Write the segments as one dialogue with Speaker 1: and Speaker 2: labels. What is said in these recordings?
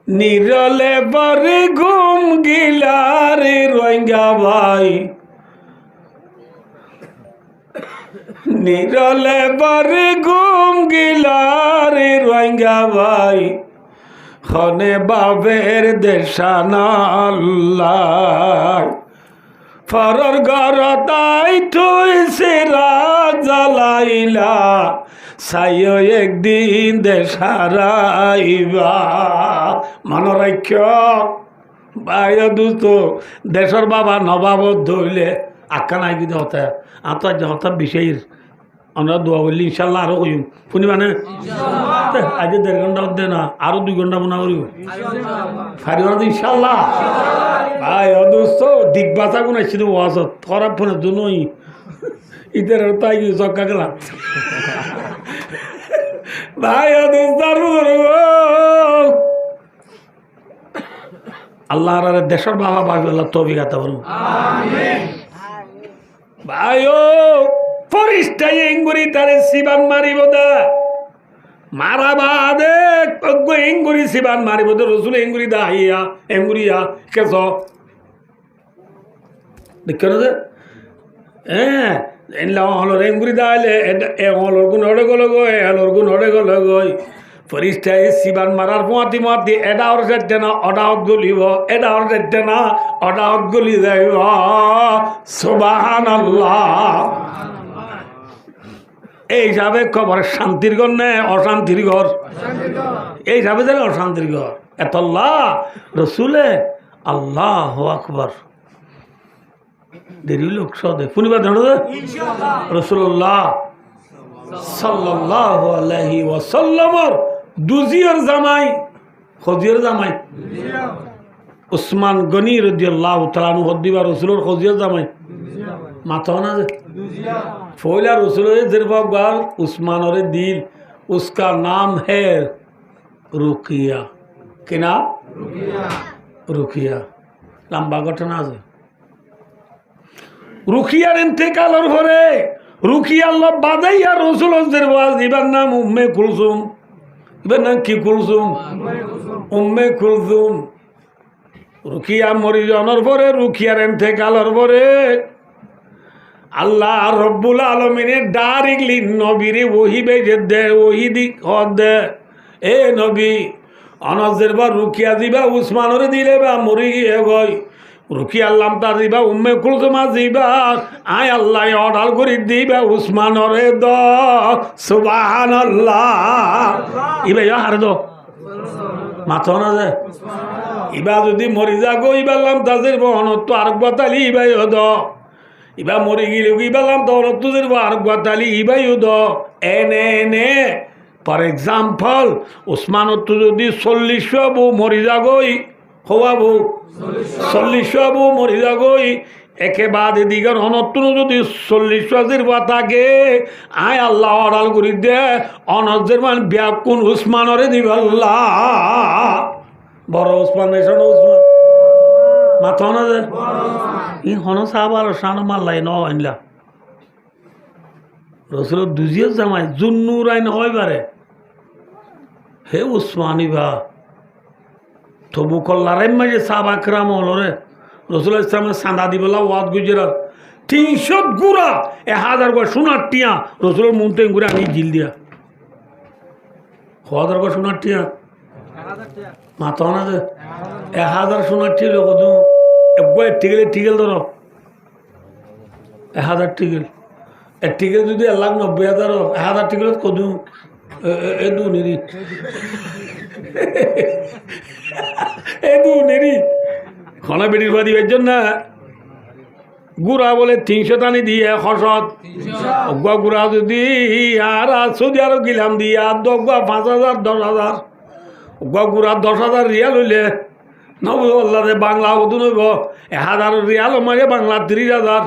Speaker 1: নিরলে বারে ঘুম গিলারে রোহিঙ্গা ভাই, নিরলে বারে ঘুম গিলারে রোহিঙ্গা ভাই, খনে বাবের দেশানাল্লাহ ফরর গরতাই তুই সিরা জ্বালাইলা সাইও একদিন দেশারাইবা। মনে রাখ ভাই দুস্থ দেশের বাবা নবাব ধরলে আক্কা নাই কিন্তু হতা আত হতা বিষয়ের আমরা দোয়া বললি ইনশাল্লাহ আরো কইম শুনিবা না আজ 1.5 ঘন্টা হতে না আরো 2 ঘন্টা মনে করিব ফারিবার ইনশাল্লাহ। ভাই অদোস্ত দিগবাসা গুণ আসছিল ওয়াজত খারাপ ফোনের জন্যই ইদের তাই চক্কা গেলাম ভাই অদোস্ত আল্লাহ দেশের বাবা বাবু আল্লাহ তৌফিক আতা করুন। ভাই ও ফরিস্তাই এঙ্গুরি তারে সিবান মারিব দা মারা বাদে এঙ্গুরি সিবান মারিব দে রসুল এঙ্গুরি দা হাইয়া এঙ্গুরিয়া কেস দেখো না যে হ্যাঁ এনলা হলর এঙ্গুরি দা আইলে এ হলর গুণ হড়ে গেল গো এ হলর গুণ হড়ে গেল গই ফরিস্তাই সিবান মারার পোয়াতি মাতি এটা ওর যাচ্ছে না অডাহত গলিব এটা ওর যাচ্ছে না অডাহত গলি যাইব সুবহানাল্লাহ। এই হিসাবে খবর শান্তির ঘর নে অশান্তির ঘর, এই হিসাবে জানে অশান্তির ঘর এতল্লাহ রসুলে আল্লাহ আকবর দেরি লোক সদে শুনিবা ধরো রসুল্লাহ সাল্লাল্লাহু আলাইহি ওয়াসাল্লামর দুজিয়র জামাই খজিয়র জামাই উসমান গনি রাদিয়াল্লাহু তাআলা আনহু হদ্দিবা রসুলের খজিয়র জামাই মাথা না ফৌলা रसूल जिरबार उस्मान दिल उसका नाम है रुकिया। कि नाम? रुकिया। लंबा घटना আছে রুকিয়ার ইন্তেকালের পরে রুকিয়া আল্লাহ বাদাইয়া রসুল জিরবার দিবার নাম উম্মে কুলসুম। এবার নাম কি কুলসুম? উম্মে কুলসুম। রুকিয়া মরি যাওয়ার পরে রুকিয়ার ইন্তেকালের পরে আল্লাহ রব্বুল আলমিনের ডাইরেক্টলি নবীরে ওহি বেজে দে ওহি দিক দে এ নবী অনজের বা রুকিয়া দিবা উসমানরে দিলে বা মরি গিয়ে গই রুকিয়া আল্লাহ তা দিবা উম্মে কুলসুমা দিবা আয় আল্লাহ অর্ডার করে দিবা উসমানরে দ সুবহানাল্লাহ। ইবা হারে দ মাথা না যে ইবা যদি মরি যা গো ইবা আল্লাহ তাজির বহনত আর বাতালি ইবা দ ইবা মরি গিল ইবালাম দৌলত তুদের আর গাতালি ইবাই উদ এনে এনে ফর এক্সাম্পল উসমান যদি 40 বউ মরি যাগই হওয়াবো 40 বউ মরি যাগই একেবারে দিগর অনত্র যদি 40 থাকে আয় আল্লাহ অর্ডার করি দে অনজের মান ব্যাকুন উসমানরে দিবাল্লাহ বড় উসমান নেশন উসমান মাথা না যে ই হন সাহাবার শান মাল্লাই ন আনলা রসুল দুজিয়ে জামাই জুন্নুর আইন হয় বারে হে উসমানী বা তবু কল্লারাই মাঝে সাহাবা একরাম হল রে রসুল ইসলামের সান্দা দিবলা ওয়াদ গুজরার 300 গুড়া 1000 গো সোনার টিয়া রসুলের মুনতে গুড়া আমি জিল দিয়া 1000 গো সোনার টিয়া মাথা না যে 1000 সোনার টিয়া কত টিকেল ধরো 1000 টিকেল এক টিকেল যদি 1,90,000 1000 টিকেল কদু এদু নেরি এদু নেরি খনা বেটির বাদি বেজন না গুড়া বলে 300 টানি দিয়ে হসত অগুয়া গুড়া যদি আর সৌদি আরব গিলাম দিয়ে আর দগুয়া 5,000 10,000 অগুয়া গুড়া 10,000 রিয়াল হইলে নবল্লারে বাংলা হদু নইব 1000 রিয়াল মাঝে বাংলা 30,000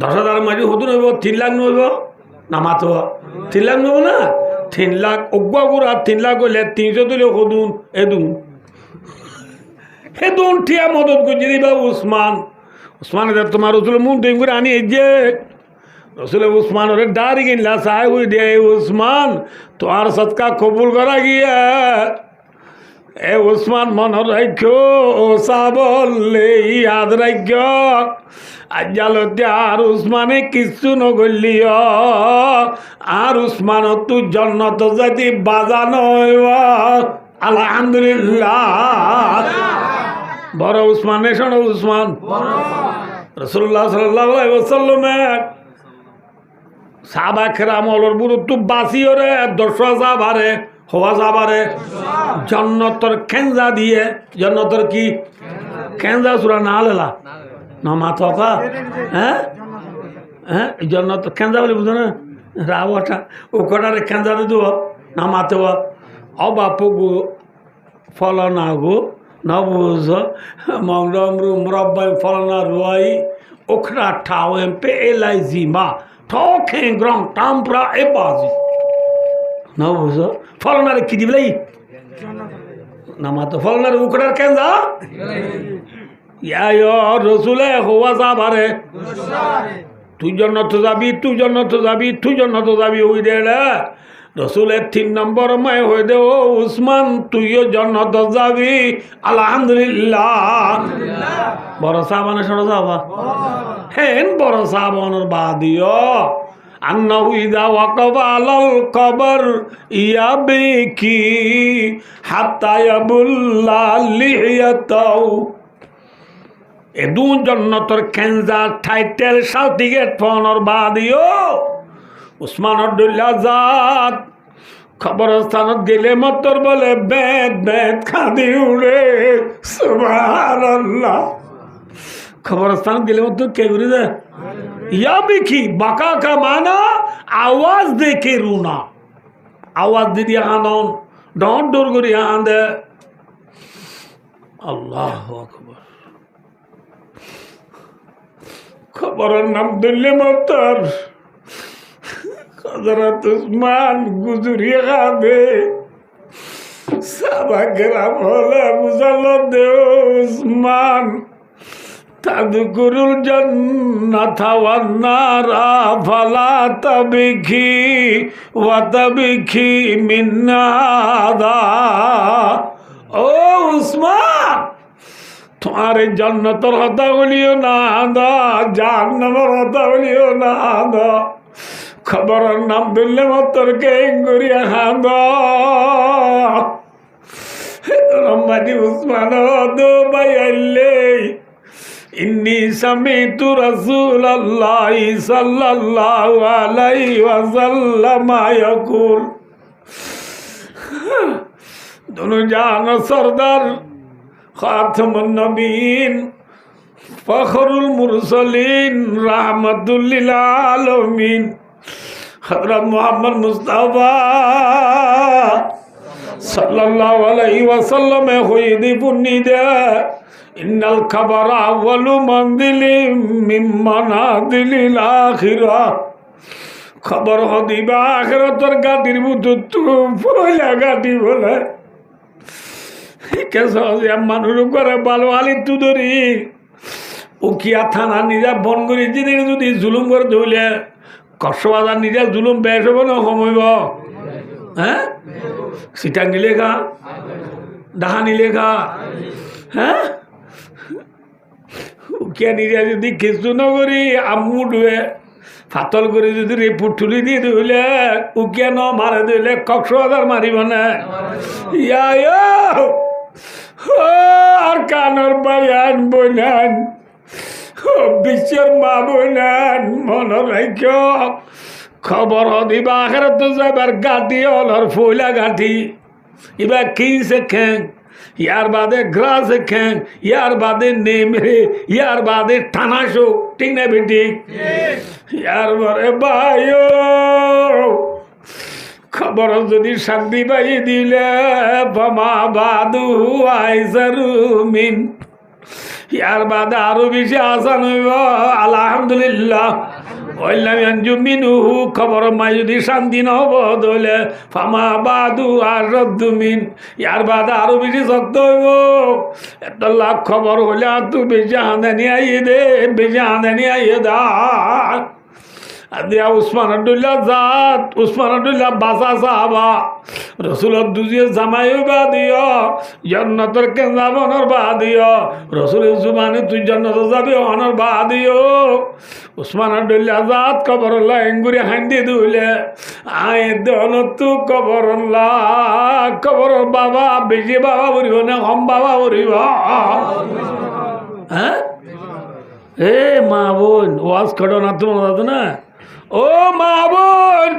Speaker 1: 10,000 মাঝে হদু নইব 3 লাখ নইব না মাত্র 3 লাখ নইব না 3 লাখ অগুয়া গুড়া 3 লাখ হইলে 300 দিলে হদুন এদুন হেদুন ঠিয়া মদত গুজি দিবা উসমান উসমান তোমার রসুল মুখ দেখ করে আনি এই যে রসুল উসমান ওরে ডারি কিনলা সাহেব হয়ে দে উসমান তোমার সৎকা কবুল করা গিয়া এ উসমান মনে রাখো সাবলে ইয়াদ রাখ আজালতে আর উসমানে কিছু নগলিও আর উসমান তু জন্নত যদি বাজানো আলহামদুলিল্লাহ বড় উসমানে শোনো উসমান রাসূলুল্লাহ সাল্লাল্লাহু আলাইহি ওয়াসাল্লামের সাহাবা কেরাম ওলর গুরুত্ব বাসিও রে 10 যাবারে হওয়া যাবারে জন্নতর খেঞ্জা দিয়ে জন্নতর কি খেঞ্জা সুরা না লেলা না মাথা হ্যাঁ হ্যাঁ জন্নত খেঞ্জা বলে বুঝো না রাওয়াটা ও কটারে খেঞ্জা দেবো না মাথে অ বাপু গো ফলনা গো না বুঝ মংরমরু মুরব্বাই ফলনা রুয়াই ওখরা ঠাও এমপে এলাইজি মা ঠকে গ্রং টাম্পরা এ বাজি না বুঝো ফলনারে কি দিবলাই না মাথা ফলনারে উখড়ার খেঞ্জা ইয়া রসুলে হওয়া যাবারে তুই জন্নত যাবি তুই জন্নত যাবি তুই জন্নত যাবি ওই দে রসুলের 3 নম্বর মায় হয়ে দে ও উসমান তুইও জন্নত যাবি আলহামদুলিল্লাহ বড় সাহাবানে শোনো যাবা হেন বড় সাহাবানোর বাদিও আন্নাহু ইযা ওয়াকাবা আলাল কবর ইয়াবিকি হাত্তা ইয়াবুল্লা লিহিয়াতাও এদু জন্নতর খেঞ্জার টাইটেল সার্টিফিকেট ফোনর বাদিও উসমানের দুল্লা জাত খবরস্থানত গেলে মতর বলে বেদ বেদ খাদি উড়ে সুবহানাল্লাহ খবরস্থানত গেলে মতর কে উড়ে যায় या बिखी बाका का माना आवाज दे के रूना आवाज दे दिया आनौन डॉट डोर गुरी आंद अल्लाह अकबर खबर नाम दिल्ली मोतर हजरत उस्मान गुजरिया दे साबा ग्राम होला मुसल्लत दे उस्मान তাদকুরুল জান্নাতা ওয়ান নারা ফালা তাবকি ওয়া তাবকি মিন নাদা ও উসমান তোমার জান্নাতের কথা বলিও না দা জাহান্নামের কথা বলিও না দা খবরের নাম দিলে মতর কে গরিয়া হাদা রম্মাদি উসমান দো বাইলে ইন্নী সামিতু রাসূলুল্লাহি সাল্লাল্লাহু আলাইহি ওয়াসাল্লাম ইয়াকুল দোনো জান সরদার খাতামুন নবীন ফখরুল মুরসালিন রাহমাতুল লিল আলামিন হযরত মুহাম্মদ মুস্তাফা সাল্লাল্লাহু আলাইহি ওয়াসাল্লাম হইদি পুনিদা ইন্নাল খাবারা আউয়ালু মানজিলি মিন মানাজিলিল আখিরা খবর হদিবা আখিরাতের গাদির বুতুত পয়লা গাদি বলে কেসে মানুষ করে ভালো আলি তুদরি উকিয়া থানা নিজা বন করে যদি জুলুম করে ধরলে কষ্টবাজার নিজা জুলুম বেশ হব না সমইব হ্যাঁ সেটা নিলে গা ডাহা নিলে গা হ্যাঁ উকিয়া নিজা যদি কিছু নকরি আমু ডুয়ে ফাতল করে যদি রিপোর্ট তুলি দিয়ে দিলে উকিয়া ন মারে দিলে কক্সবাজার মারিব না ইয়া আর কানর বায়ান বইনান বিশ্বের মা বইনান মন রাখ খবর দিবা আখের তো যাবার গাঁটি অলর ফইলা গাঁটি এবার কি শেখেন ইয়ার বাদে গ্রাস শেখেন ইয়ার বাদে নেমরে ইয়ার বাদে টানাশো ঠিক না বেটি ইয়ার বারে ভাই খবর যদি শান্তি পাই দিলে বামা বাদু আইসারুমিন ইয়ার বাদে আরো বেশি আসান হইব আলহামদুলিল্লাহ খবর মাই যদি শান্তি নহব দলে ফামা বাদু আর রদ্দুমিন ইয়ার বাদে আরো বেশি শক্ত হইব এত লাখ খবর হলে আর তুই বেশি আন্দানি আইয়ে দে বেশি আন্দানি আইয়ে দা দিয়া উসমান আব্দুল্লাহ জাত উসমান আব্দুল্লাহ বাসা সাহাবা রসুলের দুজিয়ে জামাইও বা দিও জান্নাতের কেন্দ্রাবনের বা দিও রসুলের জুবানে তুই জান্নাত যাবি অনর বা দিও উসমান আব্দুল্লাহ জাত কবরল্লাহ এঙ্গুরি হান্দি দুইলে আয় দেন তু কবরল্লাহ কবর বাবা বেশি বাবা বলিব না কম বাবা বলিব হ্যাঁ এ মা বোন ওয়াজ করো না তোমার না ও মা বোন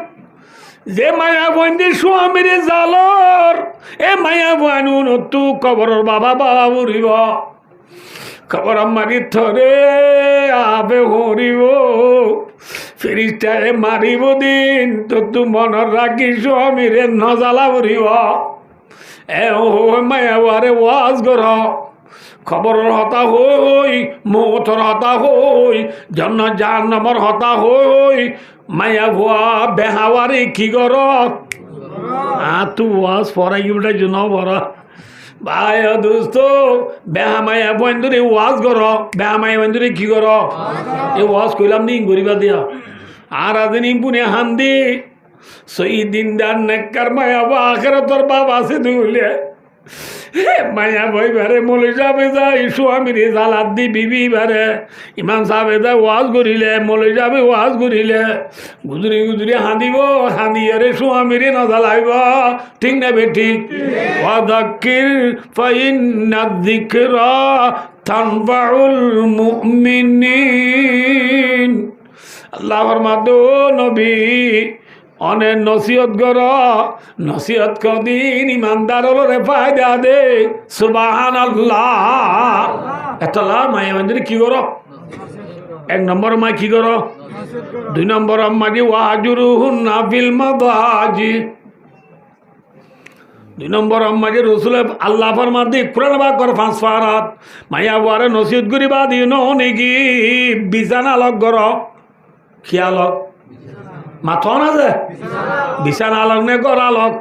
Speaker 1: যে মায়া বন্দি স্বামীর জালর এ মায়া বোন তু কবরের বাবা বাবা বলিব খবর মারি থরে আবে হরিব ফিরিস্তায় মারিব দিন তো তু মনের রাখি স্বামীরে নজালা বলিব এ ও মায়া বারে ওয়াজ কর খবরের হতা হই মৌতর হতা হই জন্য জাহান্নামের হতা হই মায়া ভুয়া বেহাওয়ারি কি কর তু ওয়াজ পড়াই গিয়ে জন্য বড় ভাই দোস্ত বেহা মায়া বন্ধুরে ওয়াজ কর বেহা মায়া বন্ধুরে কি কর এই ওয়াজ কইলাম নি গরিবা দিয়া আর আদিন ইম্পুনে হান্দি সই দিন দান নেকর মায়া বা আখেরাতর বাবা আছে দুলে মায়া ভাই বারে মলে যাবে যাই স্বামীর জালাদ দি বিবি বারে ইমাম সাহেব যা ওয়াজ করিলে মলে যাবে ওয়াজ করিলে গুজরি গুজরি হাঁদিব হাঁদিয়ারে স্বামীর না জ্বালাইব ঠিক না বে ঠিক ওয়াদাক্কির ফাইন্না যিকরা তানফাউল মুমিনিন আল্লাহর মাদো নবী অনেক নসিহত কর নসিহত কদিন ইমানদার রে ফায়দা দে সুবহানাল্লাহ এতলা মায়া মন্দিরে কি করো এক নম্বর মা কি করো দুই নম্বর আম্মাজি ওয়াজুরুহুন্না ফিল মাদাজি দুই নম্বর আম্মাজি রসুল আল্লাহ ফরমাদি কুরআন বা কর পাঁচ ফারাত মায়া ওয়ারে নসিহত করি বা দিন নেকি বিছানা লগ কর খেয়ালক মাথা না যে বিছানা আলোক নে গড়ালক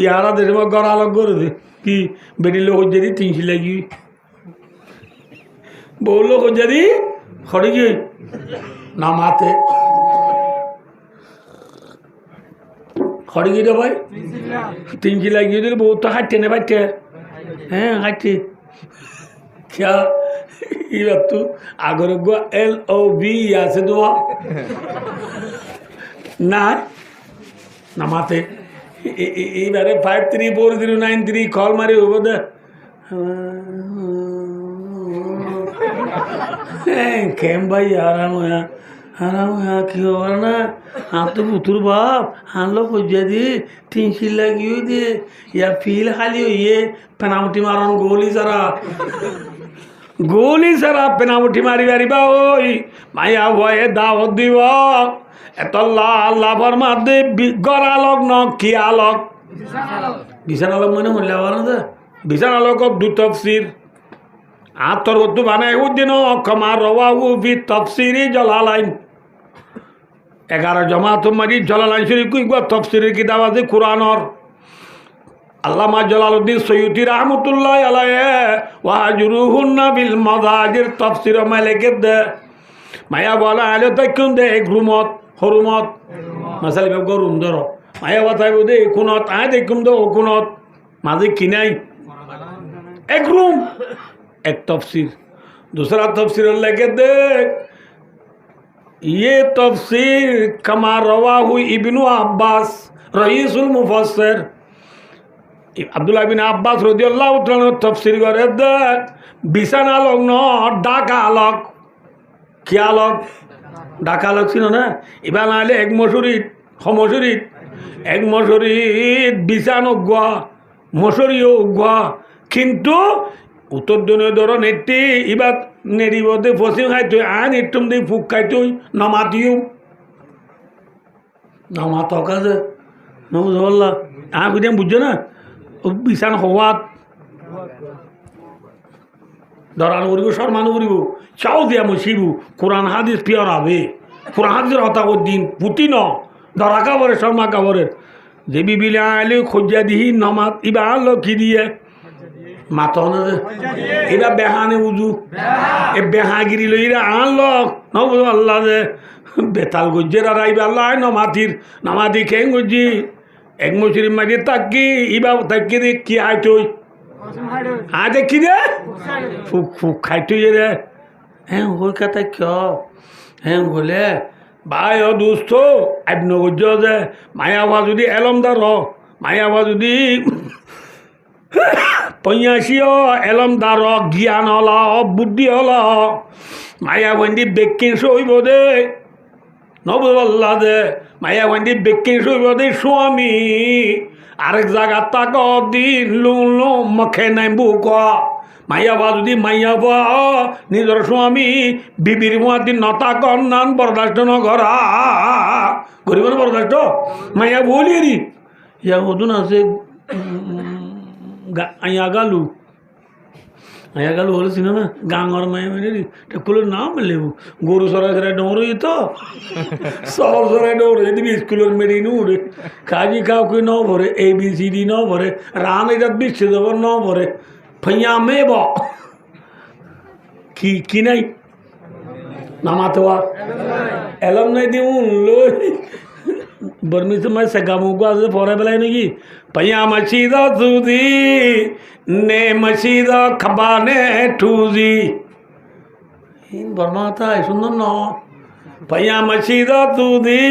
Speaker 1: ইয়ারা দেশ গড়ালক করে দে কি বেটি লোক যদি তিনশি লাগি বউ লোক যদি খড়ি গিয়ে না মাতে খড়ি গিয়ে ভাই তিনশি লাগিয়ে দিলে বউ তো হাঁটতে নে বাড়তে হ্যাঁ হাঁটতে খেয়া এবার তো আগর LOV আছে তো না না মাতে এইবারে 534093 কল মারি হবো দে কেম ভাই আরাম হ্যাঁ কি হবার না হাত তো পুতুর বাপ হানলো খুঁজে দি তিনশি লাগিয়ে দিয়ে ইয়া ফিল খালি হইয়ে পেনামটি মারন গোলি সারা পেনামটি মারি মারিবা ওই মায়া ভয়ে দাওয়াত দিব এতল্লা আল্লাহ ফরমাদে গড়ালক ন কি আলোক বিছানালক মানে হলে আবার না বিছানালক দু তফসির আতর উদ্দু বানায় উদ্দিন ক্ষমার রওয়াহু ফি তফসিরি জালালাইন 11 জমাত মারি জালালাইন শরীফ কইবা তফসিরের কিতাব আছে কুরআনর আল্লামা জালালউদ্দিন সৈয়দি রহমাতুল্লাহ আলাইহি ওয়াজুরুহুন্না বিল মাদাজির তফসির মালিকের দে মায়া বলা আলে তাকুন দে গ্রুমত হরুমত মাসালি বেব গরুম ধরো মায়া বাতাইব দে কোনত আয় দেখুম দে ও কোনত মাঝে কিনাই এক রুম এক তফসির दूसरा तफसीर लेके देख ये तफसीर कमा रवाहु इब्नु अब्बास रईसुल मुफस्सिर আব্দুল্লাহ বিন আব্বাস রাদিয়াল্লাহু তাআলা তাফসীর করে দেখ বিছানা লগ ন ডাকা লগ কিয়া লগ ডাকা লগ ছিল না এবার নাইলে এক মশুরিত এক মশুরিত বিছানো গোয়া মশুরিও গোয়া কিন্তু উত্তর দিনে ধরো নেটি এবার নেড়িবদে ফসিম খাইতে আন একটুম দিয়ে ফুক খাইতে নমাতিও নমাত কাজে নবুঝল্লা বুঝে বুঝছো না বিছান হওয়াত ধরানো করিব সম্মান করিব চাও দিয়া মশিবু কোরআন হাদিস পিয়র হবে কোরআন হাদিসের হতা দিন পুতি ন ধরা কাবরের শর্মা কাবরের যে বিবিলে আইলে খোঁজা দিহি নমাত ইবা আনলো কি দিয়ে মাথন এরা বেহানে উজু এ বেহাগিরি লইরা আনলো নবুজ আল্লাহ যে বেতাল গজ্জের আর আইবা আল্লাহ নমাতির নামাতি খেং গজ্জি এক মুসির মাঝে তাকি ইবা তাকি রে কি আয় তুই আজ কি রে ফুক ফুক খাই তুই রে হ্যাঁ ওই কথা কে হ্যাঁ বলে ভাই ও দুস্থ আইব গজ্জ যে মায়াবা যদি এলমদার মায়াবা যদি পঁয়াশিও এলমদার জ্ঞান হল বুদ্ধি হল মায়াবন্দি বেকিং সইব দে নবল্লা দে মায়াবন্দি বেকিং সইব দে স্বামী আরেক জায়গা তাক দিন লুন লু মখে নাই বুক মাইয়াবা যদি মাইয়াবা নিজের স্বামী বিবির মুহাতি নতা কন্যান বরদাস্ত নগরা গরিব বরদাস্ত মাইয়া বলি রি ইয়া ওজন আছে আইয়া গালু হলে ছিল না গাঙর মায়া মানে স্কুলের নাম লেবু গরু সরাই সরাই ডোরই তো সব সরাই ডোরে যদি স্কুলের মেরি নুরে কাজি কাউকে ন ভরে ABCD ন ভরে রান এটা বিশ্বে দেব ন ভরে ফইয়া মেব কি নাই নামাতে এলম নাই দিউন লই বর্মি সময় সেগামুকু আছে পরে বেলায় নাকি পয়া মসিদ সুদি নে মসিদ খাবানে ঠুজি বর্মা তাই সুন্দর ন পয়া মসিদ সুদি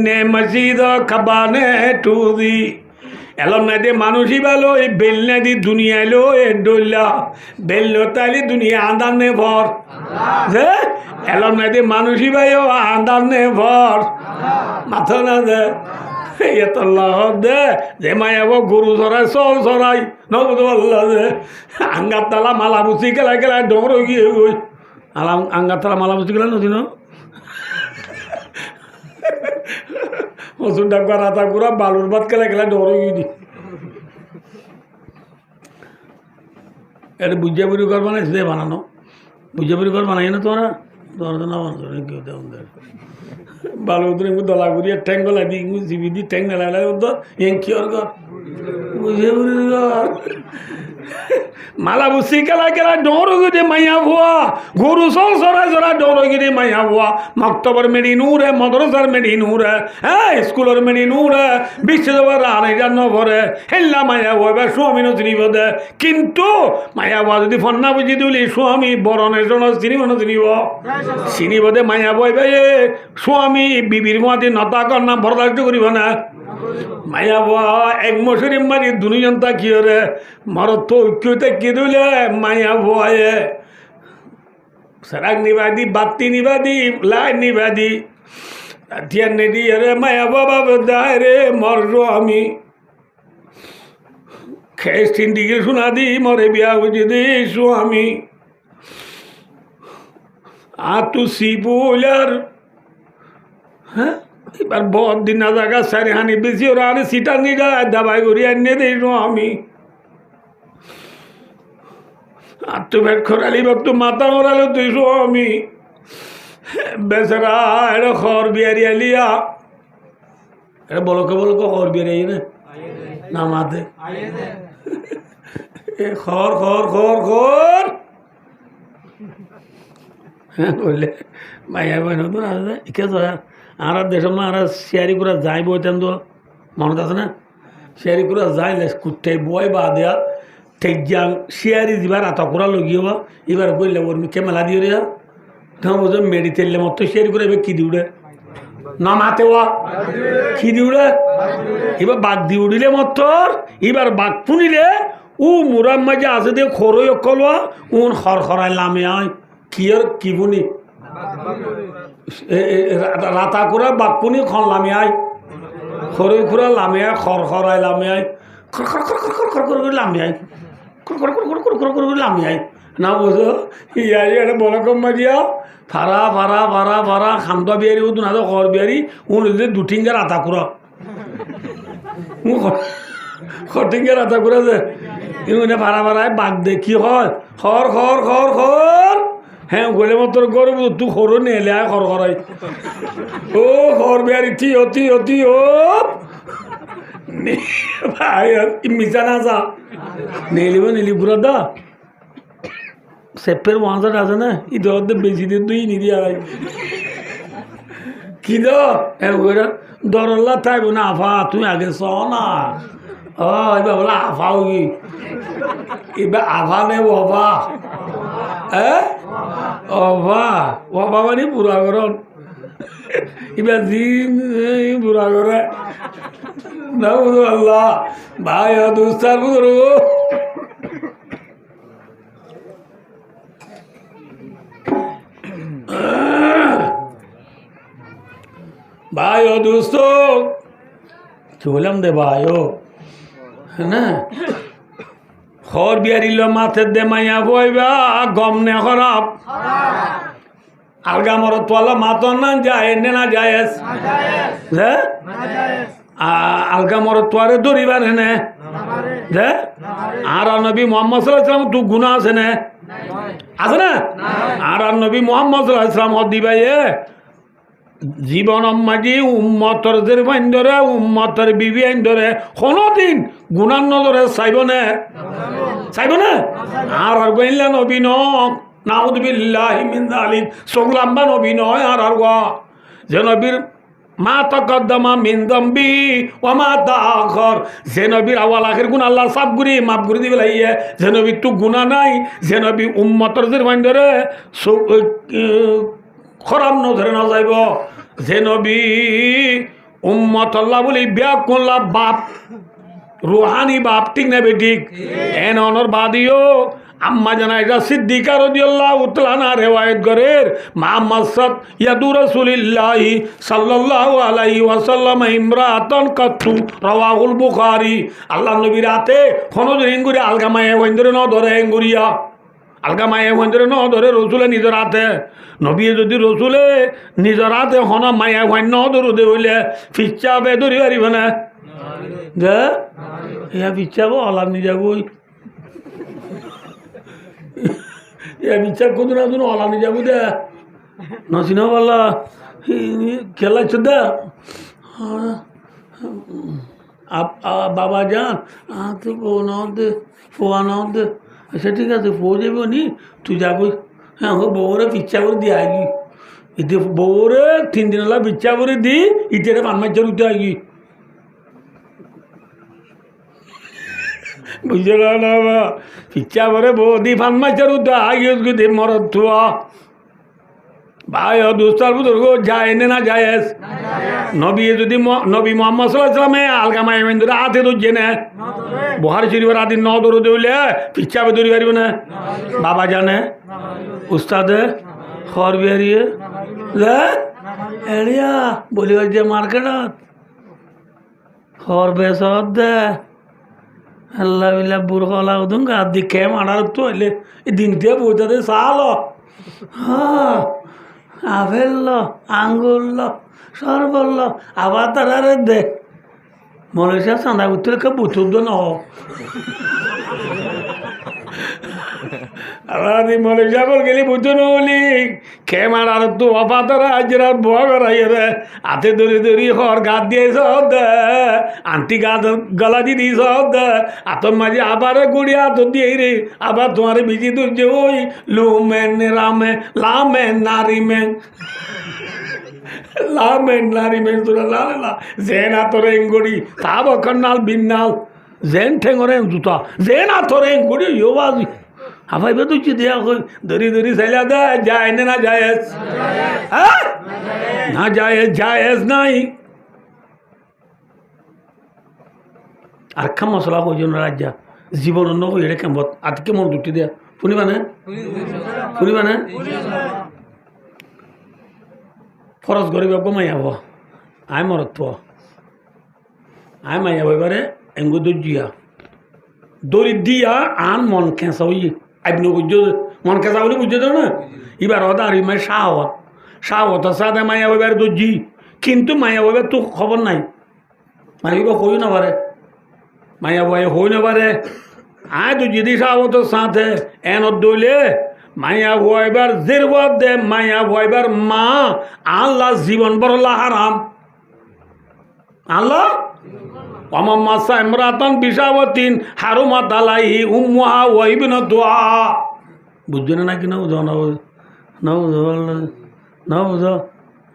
Speaker 1: নে মসিদ খাবানে ঠুজি এলম নাই দে মানুষই ভালো এই বেল নাই দি দুনিয়া এলো এ ডইলা বেল তাইলে দুনিয়া আন্দার নে ভর যে এলম নাই দে মানুষই ভাই আন্দার নে ভর মাথা না দে এত দে যে মায়াব গরু চড়াই চল চড়াই নবুদ আল্লাহ দে আঙ্গার তালা মালা বুচি গেলা গেলা ডর গিয়ে গই আলাম আঙ্গার তালা মালা বুচি গেলা নদী ন মসুর ডাকা রাতা গুড়া বালুর ভাত গেলা গেলা ডর গিয়ে দি এটা বুঝিয়া বুড়ি ঘর বানাইছে দে বানানো বুঝিয়া বুড়ি ঘর বানাই না তোরা তোরা তো না বানাতো কেউ তেমন বালু উদ্রে দলা করিয়া ঠ্যাং গলা দি জিবি দি ঠ্যাং না লাগলে তো এং কি ওর ঘর বুঝে বুঝে ঘর মালা বুসি গেলা গেলা ডর গিয়ে মাইয়া ভুয়া গরু সল সরা সরা ডর গিয়ে মাইয়া ভুয়া মক্তবর মেরি নূরে মদরসার মেরি নূরে হ্যাঁ স্কুলের মেরি নূরে বিশ্বদেবের রান জান্ন ভরে হেল্লা মাইয়া ভুয়া এবার স্বামী চিনিব দে কিন্তু মাইয়া ভুয়া যদি ফন্না বুঝি দিলি স্বামী বরণের জন্য চিনিব না চিনিব দে মাইয়া ভয় ভাই স্বামী বিবির মাতি নতা কন্যা বরদাস্ত করিব না মায়া ভুয়া এক মশুরি মারি দুজন তাকিয়ে রে মারত তো ঐক্যতে কি দিলে মায়া ভুয়ায়ে সারাক নিবাদি বাতি নিবাদি লাইন নিবাদি তিয়ার নেদি রে মায়া বাবা দায় রে মরো আমি খেস তিনদিকে শোনা দি মরে বিয়া বুঝে দিস আমি আর তু সিপুলার হ্যাঁ এবার বহুত দিন না জায়গা সারি হানি বেশি ওরা আরে সিটা নিয়ে যায় দাবাই করি এনে দিই আমি আর তো ভেট খরালি ভক্ত মাথা ওরালো তুই আমি বেচারা এটা খর বিয়ারি আলিয়া এটা বলকে খর বিয়ারি না মাতে খর খর খর খর হ্যাঁ বললে মাইয়া বই নতুন আছে কে তো আর দেশ আর শেয়ারি করে যাই বইতেন তো মনত আছে না শেয়ারি করে যাইলে কুঠাই বই বা দেয়া ঠিক যাং শেয়ারি দিবার আতা করা লগিয়ে এবার বললে ওর কে মেলা দিয়ে রে তখন বলছো মেডি তেললে মতো শেয়ারি করে এবার কি দিউড়ে না মাতে কি দিউড়ে এবার বাঘ দি উড়িলে মতর এবার বাঘ পুনিলে ও মুরাম মাঝে আছে দিয়ে খরই অকলওয়া উন খর খরাই লামে আয় কি আর কি বুনি রাতা করে বাপুনি খন লামে আয় খরই খুরা লামে আয় খর খরাই লামে আয় খর খর খর খর খর খর করে লামে আয় খর খর খর খর খর খর করে লামে আয় না বুঝো ইয়া এটা বড় কম মাজিয়া ফারা ফারা ফারা ফারা খামটা বিয়ারি ও না তো খর বিয়ারি উন দুটিঙ্গে রাতা করা খটিঙ্গে রাতা করে যে ইউনে ফারা ফারায় বাঘ দেখি হয় খর খর খর খর হ্যাঁ গলে মতো গরম তুই খরো নেলে আয় খর খরাই ও খর বিয়ারি থি অতি অতি ও ভাই মিশা না যা নেলিব নেলি বুড়া দা সেপের ওয়াজার আছে না ইদর বেশি দিন তুই নিদি আই কি দরল্লা থাকবো না আফা তুমি আগে চ না ও এবার বলে আফা কি এবার আফা নে অফা অফা অফা মানে বুড়া করন এবার দিন বুড়া করে না বুঝো আল্লাহ ভাই দুস্তার বুঝো ভাই ও দোস্ত চলাম দে ভাই ও হ্যাঁ খর বিয়ারিল মাথের দে মাইয়া বইবা গম নে খরাব আলগা মর তোলা মাতন না যায় নে না যায় হ্যাঁ আলগা মর তোয়ারে দরিবার হেনে হ্যাঁ আর নবী মোহাম্মদ সাল্লাল্লাহু আলাইহি ওয়াসাল্লাম তু গুনাহ আছে না আছে না আর নবী মোহাম্মদ সাল্লাল্লাহু আলাইহি ওয়াসাল্লাম দিবাই জীবন মাঝি উম্মতর দের ধরে উম্মতর বিবি আইন ধরে কোনদিন গুণার নজরে চাইব না আর গইলা নবী নাউযু বিল্লাহি মিন যালিক সোগলাম্বা নবী নয় আর যে নবীর মা তাকদ্দামা মিন যামবি ওয়া মা তাআখার যে নবীর আওয়াল আখির গুনাহ আল্লাহ সাফ করি মাফ করে দিবে লাইয়ে যে নবী তো গুনাহ নাই যে নবী উম্মতর দের ধরে খরাম নজরে না যাইব যে নবী উম্মত আল্লাহ বলি ব্যাকুল্লাহ বাপ রুহানি বাপ ঠিক না বেঠিক এন অনর বাদিও আম্মা জানাইজা সিদ্দিকা রাদিয়াল্লাহু তাআলা রিওয়ায়াত করেন মুহাম্মদ ইয়াদু রাসূলুল্লাহি সাল্লাল্লাহু আলাইহি ওয়াসাল্লাম ইমরাতান কাতু রাওয়াহুল বুখারী আল্লাহ নবী রাতে খনদিন ইঙ্গুরি আলগামায়ে ওইন্দরে ন ধরে ইঙ্গুরিয়া আলগামায়ে ওইন্দরে ন ধরে রাসূলে নিজের হাতে নবী যদি রসুলে নিজের হাতে হন মায়া হয় ন দরুদে হইলে ফিচ্ছাবে ধরি পারিব না যে ইয়া ফিচ্ছাব অলার নিজা গই ইয়া ফিচ্ছা কত না তুমি অলা নিজাবো দে নসিনা বলা খেলাচ্ছ দে বাবা যান তো ফোয়া নাও দে আচ্ছা ঠিক আছে ফো যাবো নি তুই যাবি হ্যাঁ বউরে পিচ্ছা করে দিয়ে আইগি ইতে বউরে 3 দিন হলা পিচ্ছা করে দি ইতে পানমাচার উঠে আইগি বুঝল না পিচ্ছা করে বউ দি পানমাচার উঠে আইগি দে মরদ থুয়া ভাই দোস্তার বুজুর্গ যায় না যায় নবী যদি নবী মোহাম্মদ সাল্লাল্লাহু আলাইহি ওয়াসাল্লামে আলগামায়ে মেন্দরে হাতে ধরছে না বুখারী শরীফের আদিন ন দরুদ হইলে পিচ্ছাবে ধরি পারিব না বাবা জানে উস্তাদে খর বেরিয়ে এড়িয়া বলিব যে মার্কেটত খর বেসত দে আল্লাহ বিল্লাহ বুড়লা উদুন গাদ দিকে মারার তো হইলে দিনতে বইতাতে চাল হ্যাঁ আপেল আঙ্গুর সরবল আবার তারা দে মলেশিয়া চাঁদা উত্তর কে বুতুর ন আবার মলেশিয়া বল গেলি বুঝো নলি খে মারার তো অপাতারা আজরা বয়া করাই রে হাতে ধরে ধরি হর গাত দিয়ে সব দে আন্টি গাত গলা দি দি সব দে আতর মাঝে আবার গুড়ি হাত দিয়ে রে আবার তোমার বিজি ধরছে ওই লুমেন রামে লামেন নারিমেন লামেন নারিমেন তোরা লালা জেন আতরে এঙ্গুড়ি তা বকন্নাল বিন্নাল জেন ঠেঙ্গরে জুতা জেন আতরে এঙ্গুড়ি ইয়োবাজি আবার এবার তুই দেয়া কই ধরি ধরি চাইলা দে যায় না জায়েজ হ্যাঁ না জায়েজ নাই আর খা মশলা কইজন রাজ্যা জীবন অন্য কই এটা কেমন আজকে মন দুটি দেয়া শুনিবা না ফরজ গরিব মাইয়া হওয়া আয় মরত পো আয় মাইয়া এবারে এঙ্গু দর্জিয়া দড়ি দিয়া আন মন খেঁচা হই আইবনো বুঝছো মন খেঁচা বলে বুঝছো তো না এবার আর মাই শাহত সাদে মাইয়া এবার দর্জি কিন্তু মাইয়া এবার তো খবর নাই মাইবা হই না পারে মাইয়া বয়ে হই না পারে আয় তো যদি শাহত সাথে এনত দইলে মাইয়া বয়বার জেরবাদ দে মাইয়া বয়বার মা আল্লাহ জীবন বড় হারাম আল্লাহ অমাম্মাসা ইমরাতান বিশাওয়াতিন হারুমাত আলাইহি উম্মুহা ওয়া ইবনাতুহা। বুঝছেন না কি? না বুঝো না বুঝো না বুঝো না বুঝো,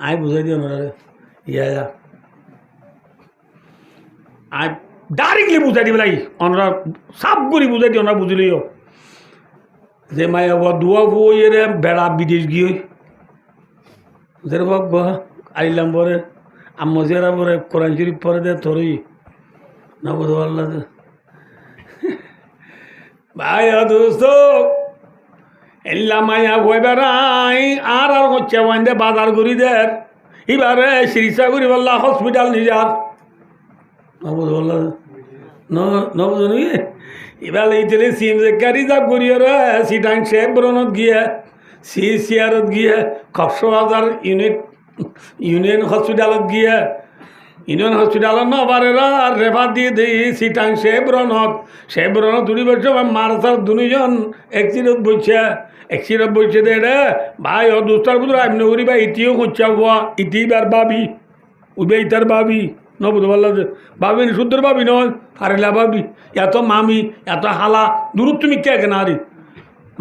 Speaker 1: আই বুঝাই দিও না রে ইয়া আই ডাইরেক্টলি বুঝাই দিবে লাই ওনারা সাপ করে বুঝাই দিও না বুঝলিও যে মায়া দুয়া বই রে বেড়া বিদেশ গিয়ে যেরকম আইলাম পরে আম্মজেরা পরে কোরআন শরীফ পরে দে তোরই না বুঝো আল্লাহ ভাই দোস্ত এল্লা মায়া বই বেড়াই আর হচ্ছে ওয়াইন্দে বাজার করি দের এবারে শ্রীসাগুড়ি বললা হসপিটাল নিজার না বুঝো আল্লাহ না বুঝো নি এবার এইতলে সিএম গাড়ি যা করিয়ে রে সিটাং শেবরনত গিয়ে সিআরত গিয়ে কক্সবাজার ইউনিয়ন হসপিটালত গিয়ে ইউনিয়ন হসপিটালত নবারেরা রেফার দিয়ে দিই সিটাং শেবরনত দুই বছর মারসার দুজন এক্সিডেন্ট বলছে দে রে ভাই ও দুস্তার বুধ এমনি করি ভাই ইতিও হচ্ছে ইতি বার ভাবি উবে ইতার ভাবি ন বুঝতে পারলা যে ভাবি শুদ্ধর ভাবি নয় হারিলা ভাবি এত মামি এত হালা দূর তুমি কে কেন হারি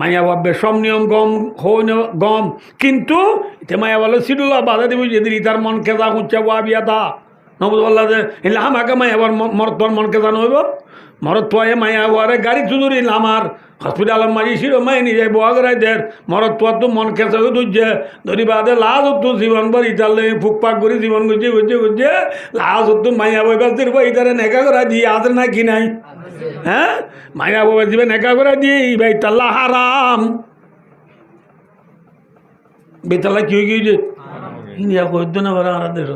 Speaker 1: মায়া ভাববে সব নিয়ম গম কিন্তু এতে মায়া বলে সিডুলা বাধা দেবো যেদিন তার মন কেজা হচ্ছে ভাবি এতা ন বুঝতে পারলা যে এলে আমাকে মায়া আবার তোর মন কেজা নইব মরত তোয়ে মায়া ওয়ারে গাড়ি চুদুরি আমার হসপিটাল মারি ছিল মাই নিজে বোয়াগরাই দের মরত তোর তো মন খেসে দুজে ধরি বাদে লাজ হতো জীবন ভর ইতালে ফুকপাক করে জীবন গুজে লাজ হতো মায়া বই বাসির বই ইতারে নেকা করা দিয়ে আদর না কি নাই হ্যাঁ মায়া বই দিবে নেকা করা দিয়ে ভাই তাল্লা হারাম বেতালা কি হয়ে গিয়েছে ইন্ডিয়া কইত না বড় আর দেশ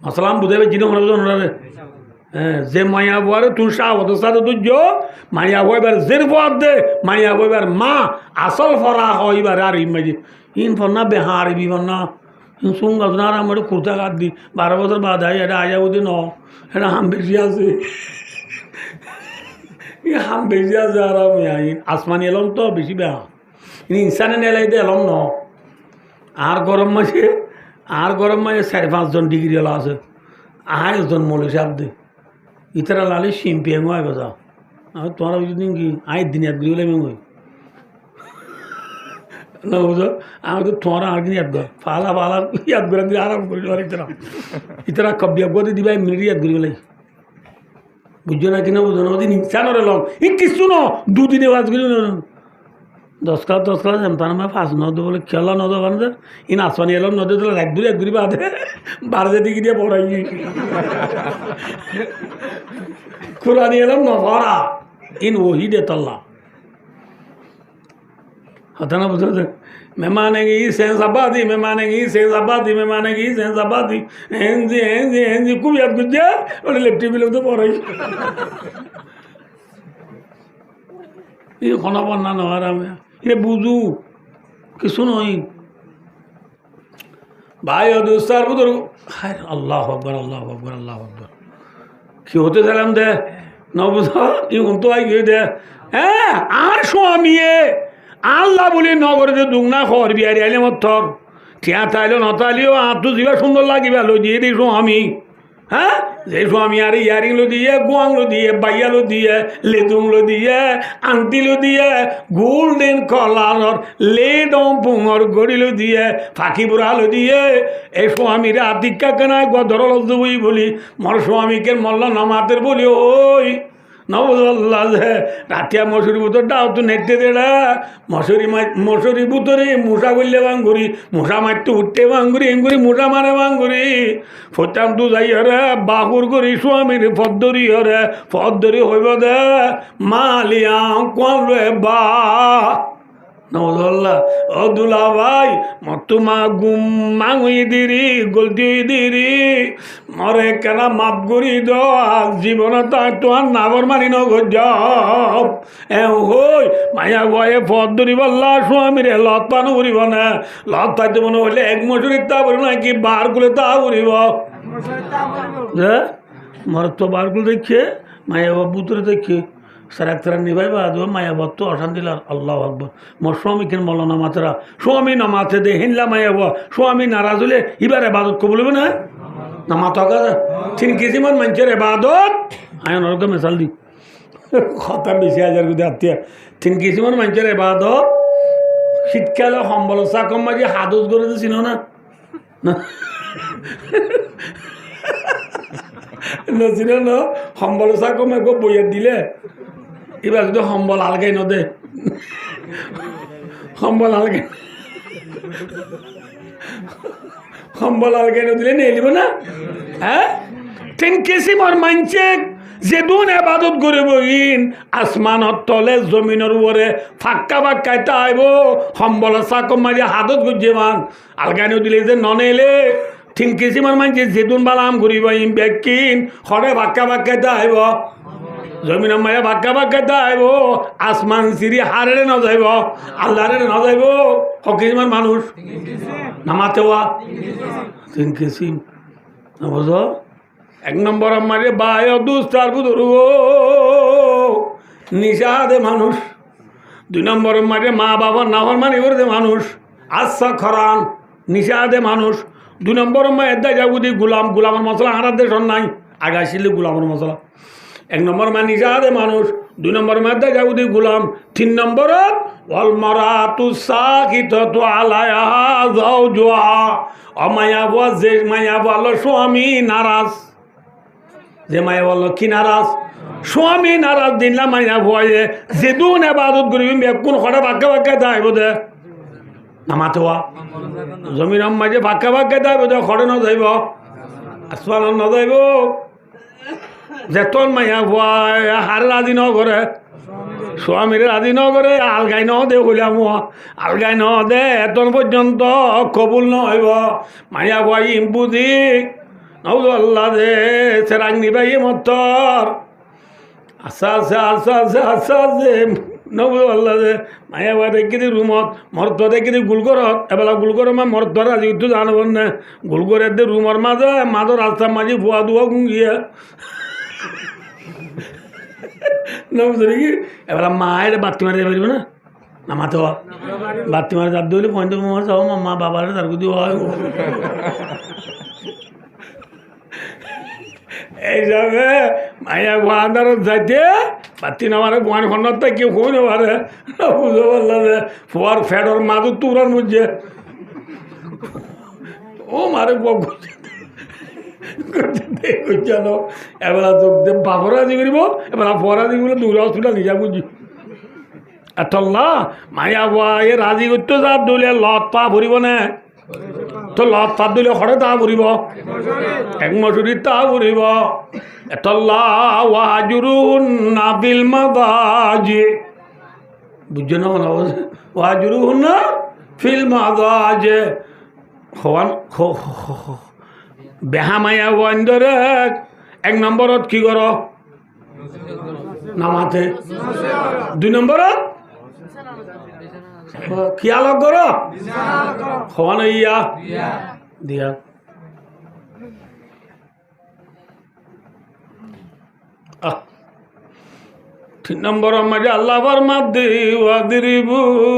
Speaker 1: মাসলাম বুঝাবে জিনো মনে হ্যাঁ যে মায়া বয়ারে তুই সাহত সাথে তুজ মায়া বইবার জের পথ দে মায়া বইবার মা আসল ফরা হইবার আর ইমাজি ইন ফর না বেহার বিবন না শুনগা না আর আমার কুর্তা কাট দি 12 বছর বাদ আই এটা আয়া বুঝি ন এটা হাম বেশি আছে হাম বেশি আছে আর আমি আসমানি এলম তো বেশি বেহা ইনসানে নেলাই দে এলম ন আর গরম মাসে 4-5 জন ডিগ্রি এলা আছে আড়াইজন মলে সাপ দে ইতারা লালে শিম্পি হয় কথা আর তোমার বুঝি কি আয় দিন ইয়াদ করি বলে না বুঝো আমি তো তোমার আর দিন ইয়াদ কর ফালা ইয়াদ করে দিয়ে আরাম করি ইতারা কব্বি করে দিবা মিনিট ইয়াদ করি বলে বুঝছো না কিনা বুঝো না ওদিন ইনসানরে লম ই কিছু ন দুদিনে বাজ করি 10 ক্লাস তার মানে 5 নদ বলে খেলা নদ বান্ধে ইন আসমানি এলাম নদে দিলে এক দূরে বাদে বারজে দিকে দিয়ে পড়াই কুরানি এলাম নভরা ইন ওহিদে তল্লা হতা না বুঝো মেমানেগি সেন্স আবাদি হেনজি খুব ইয়াদ করছে ওটা লেপটি বিলে তো পড়াই খনা বন্যা নহার আমি এ বুঝু কিছু নয় ভাই অদুস্তার বুধর হায় আল্লাহ আকবর কি হতে চাইলাম দে ন বুঝ তো আই গিয়ে দে হ্যাঁ আর স্বামী আল্লাহ বলি নগরে যে দুগনা খর বিয়ারি আইলে মত থর ঠিয়া তাইলো নতাইলেও আর তো যিবা সুন্দর লাগিবে লো দিয়ে দিই স্বামী হ্যাঁ যে স্বামী আর ইয়ারিং লো দিয়ে গোয়াং লো দিয়ে বাইয়া লো দিয়ে লেদুং লো দিয়ে আংটি লো দিয়ে গোল্ডেন কলার লেডম পুঙর গড়ি লো দিয়ে ফাঁকি বুড়া লো দিয়ে এই স্বামীর আতিকা কেনায় গদর লজ্জবই বলি মর স্বামীকে মল্ল নমাতের বলি ওই নবল্লা যে রাতিয়া মশুরি বুতর ডাও তো নেটতে দেড়া মশুরি বুতরে মশা করলে বাঙ্গুরি মশা মারতে উঠতে বাঙ্গুরি এঙ্গুরি মশা মারে বাঙ্গুরি ফতাম তু যাই হরে বাহুর করি স্বামীর ফদ্দরি হইব দে মালিয়া কলে বা নজল্লা ও দুলা ভাই মতুমা গুম মাঙুই দিরি গলতি দিরি মরে কেনা মাপ করি দ জীবন তোমার নাগর মারি নগর হই মায়া বয়ে পদ ধরি বললা স্বামীরে লত পানো উড়িব না লত পাইতে মনে হইলে এক মশুরির তা বলি নাকি বার গুলো তা উড়িব মর তো বার গুলো দেখে মায়া বুতরে দেখে সারা তারা নিভাইবা দেবো মায়াবত তো অশান্তি আল্লাহ আকবর মোর স্বামীকে মল্ল নামাতেরা স্বামী নামাতে দে হিনলা মায়াব স্বামী নারাজ হলে এবার আবাদত কবলিবে না না মাথা কাজে তিন কিসিমের মানুষের এবাদত আমি অনেক মেশাল দিই কথা বেশি হাজার কোটি আত্মীয় তিন কিসিমের মানুষের এবাদত শীতকালে সম্বল চাকম মাঝে হাদস করে দিছিল না নছিল না সম্বল চাকম একো বইয়ে দিলে এবার যদি সম্বল আলগাই নদে সম্বল আলগাই সম্বল আলগাই নদিলে নিয়ে নিব না হ্যাঁ তিন কিসিমের মানুষে যেদুন এবাদত করিব ইন আসমানত তলে জমিনের উপরে ফাক্কা ফাক্কায় তাইব সম্বল চাকম মাঝে হাতত গুজিমান আলগানি দিলে যে ননেলে তিন কিসিমের মানুষে যেদুন বালাম ঘুরিব ইন বেকিন সরে ফাক্কা ফাক্কায় তাইব জমিনের মাঝে ফাক্কা ফাক্কায় তাইব আসমান সিঁড়ি হারে ন যাইব আল্লাহরে ন যাইব কিসিমের মানুষ নামাতেওয়া তিন কিসিম বুঝ এক নম্বর আমারে বায় দুস্তার বুধর নিশাদে মানুষ দুই নম্বর মারে মা বাবার নাহর মানে করে মানুষ আচ্ছা খরান নিশাদে মানুষ দুই নম্বর মা এদা যাবুদি গুলামের মশলা আনার দেশন নাই আগাইছিল গুলামের মশলা এক নম্বর মা নিশাদে মানুষ দুই নম্বর মা এদা যাবুদি গুলাম তিন নম্বরত অলমরা তু সাকিত তো আলায়া যাও জোয়া অমায়া বল যে মায়া বল স্বামী নারাজ যে মায়া বললো কি নারাজ স্বামী নারাজ দিনলা মায়া ভয়ে যেদুন এবাদত করিবি কোন খড়ে বাক্কা বাক্কা দাইব দে নামাতেওয়া জমির মাঝে বাক্কা বাক্কা দাইব দে খড়ে ন যাইব আসমান ন যাইব যেতন মায়া ভয় হার রাজি ন করে স্বামীর রাজি ন করে আলগাই ন দে কইলাম আলগাই ন দে এতন পর্যন্ত কবুল ন হইব মায়া ভয় ইম্পুদি নৌদ আল্লাহ দে সেরাং নিবাই মতর আচ্ছা আচ্ছা আচ্ছা আচ্ছা আচ্ছা আছে নৌদ আল্লাহ দে মায়া ভয় দেখি দি রুমত মর্ত দেখি দি গুলগরত এবেলা গুলগর মা মর্ত রাজি তো জানব না গুলগরের দে রুমর মাঝে মাঝে রাস্তার মাঝে ভুয়া দুয়া গুঙ্গিয়ে নৌদি এবেলা মায়ের বাতি মারি পারিব না নামাতে হওয়া বাতি মারে যার দিলে পয়েন্ট মার যাও মা বাবার তার কুদি হয় এইসবে মায়া গোয়ান্দারত যাইতে বাতি নামারে গোয়ান খন্ডত কেউ কই নেবারে বুঝতে পারলাম যে ফোয়ার ফ্যাটর মাদু তুরার মধ্যে ও মারে জানো এবেলা চোখ দে বাপরাজি করিব এবেলা ফরাজি বলে দূর হসপিটাল নিজা বুঝি এতল্লা মায়া বুয়া এ রাজি করতে যা দলে লত পা ভরিব না তো লত পা দিলে সরে তা ভরিব এক মজুরি তা ভরিব এতল্লা ওয়াজুরুন নাবিল মাদাজি বুঝছো না মনে বলছে ওয়াজুরুন না ফিল মাদাজি হওয়ান বেহা মায়া ওয়ান্দরে এক নম্বরত কি কর নামাতে দুই নম্বরত খিয়াল কর হওয়ান ইয়া দিয়া তিন নম্বর মাঝে আল্লাহর মাদ্দে ওয়াদিরিবুন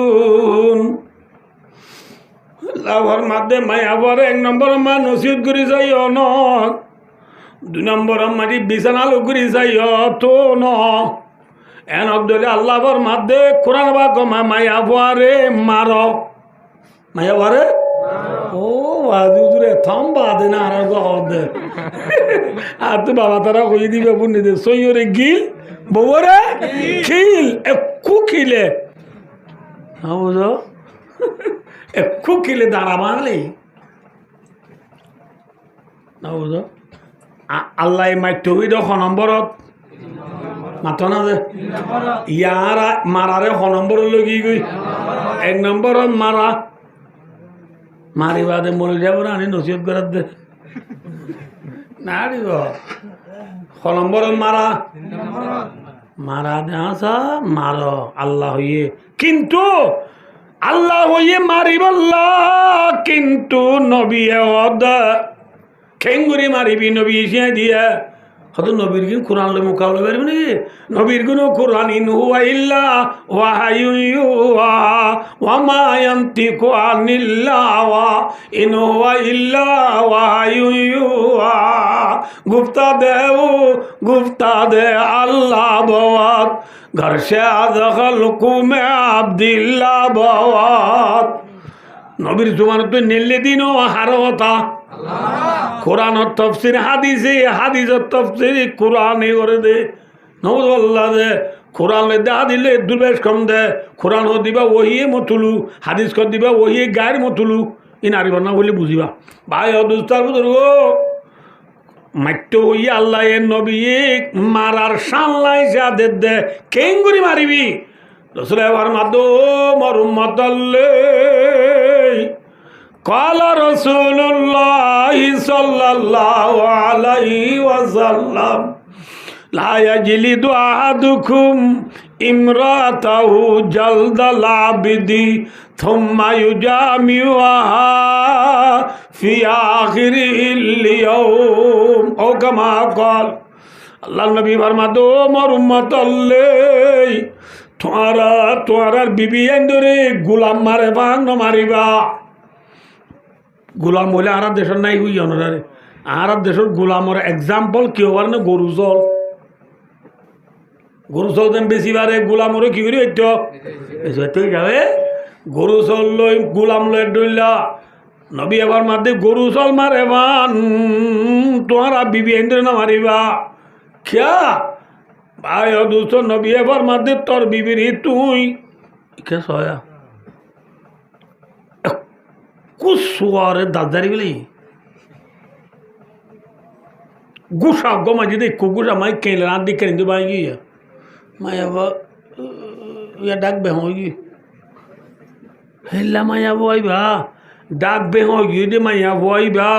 Speaker 1: লাভর মাধ্যে মায়াবর এক নম্বর মা নসিহত করি যাই ন দুই নম্বর মাটি বিছানালো করি যাই তো ন এন অবদলে আল্লাহর মাধ্যে কোরআন বা কমা মায়াবারে মার মায়াবারে ও বাজুরে থাম বাদে না আর দে আর তো বাবা তারা কই দিবে পুণ্য দে সইরে গিল বউরে খিল একু খিলে হ্যাঁ বুঝো একু খিলে দাঁড়া বাংলি না বুঝো আল্লাহ মাইতে হই দ নম্বরত মাত না যে ইয়ার মারারে নম্বর লগি গই এক নম্বরত মারা মারিবা দে মরে যাব না আনি নসিহত করার দে না দিব নম্বরত মারা মারা দে আসা মার আল্লাহ হইয়ে কিন্তু আল্লাহ হইয়ে মারিবল্লা কিন্তু নবী খেঙ্গুরি মারিবি নবী ইসিয়া দিয়ে হয়তো নবীর কিন কোরআন লে মোকাবলা পারবে নাকি নবীর কোনো কোরআন ইন হুয়া ইল্লা ওয়াহায়ুন ইউহা ওয়া মা ইয়ানতিকু আনিল্লাহি ইন হুয়া ইল্লা ওয়াহায়ুন ইউহা গুপ্তা দে আল্লাহ বাওয়াত ঘর সে আদখল কুমে আব্দুল্লাহ বাওয়াত নবীর জমানত নেলে দিনও হারতা কোরআন তফসির হাদিসের তফসির কোরআনে করে দে নবুল্লাহ দে কোরআন দে দিলে দুর্বেশ কম দে কোরআন দিবা ওহিয়ে মতুলু হাদিস কর দিবা ওহিয়ে গায়ের মতুলু ই নারিব না বলে বুঝিবা ভাই অদুস্তার বুঝর ও মাত্য হইয়া আল্লাহ এ নবী মারার সাল্লাই দে দে কেঙ্গুরি মারিবি রসুল এবার মাদো মরুম্মতল্লে قال رسول الله صلى الله عليه وسلم لا يجلد أحدكم امرأته جلد العبد ثم يجامعها في آخر اليوم أو كما قال আল্লাহ নবী ফরমাতো মোর উম্মত আল্লাহ তোমার বিবি এন্দরে গোলাম মারে ভাঙ মারিবা গোলাম হইলে আর দেশের নাই হুই অনারে আর দেশের গোলামর এক্সাম্পল কেউ আর না গরু চল দেন বেশি বারে গোলামরে কি করি হইতো যাবে গরু চল লই গোলাম লই ডইলা নবী এবার মারদে গরু চল মারে বান তোমার বিবি এন্দ্র না মারিবা খেয়া ভাই দুস্থ নবী এবার মারদে তোর বিবির তুই কে সয়া কুসুয়ারে দাদারি বলি গুসা গমা যদি কুগুসা মাই কেলে রাত দিকে নিতে পাই গিয়ে মায়া ইয়া ডাকবে হই হেলা মায়া বইবা ডাকবে হই দে মায়া বইবা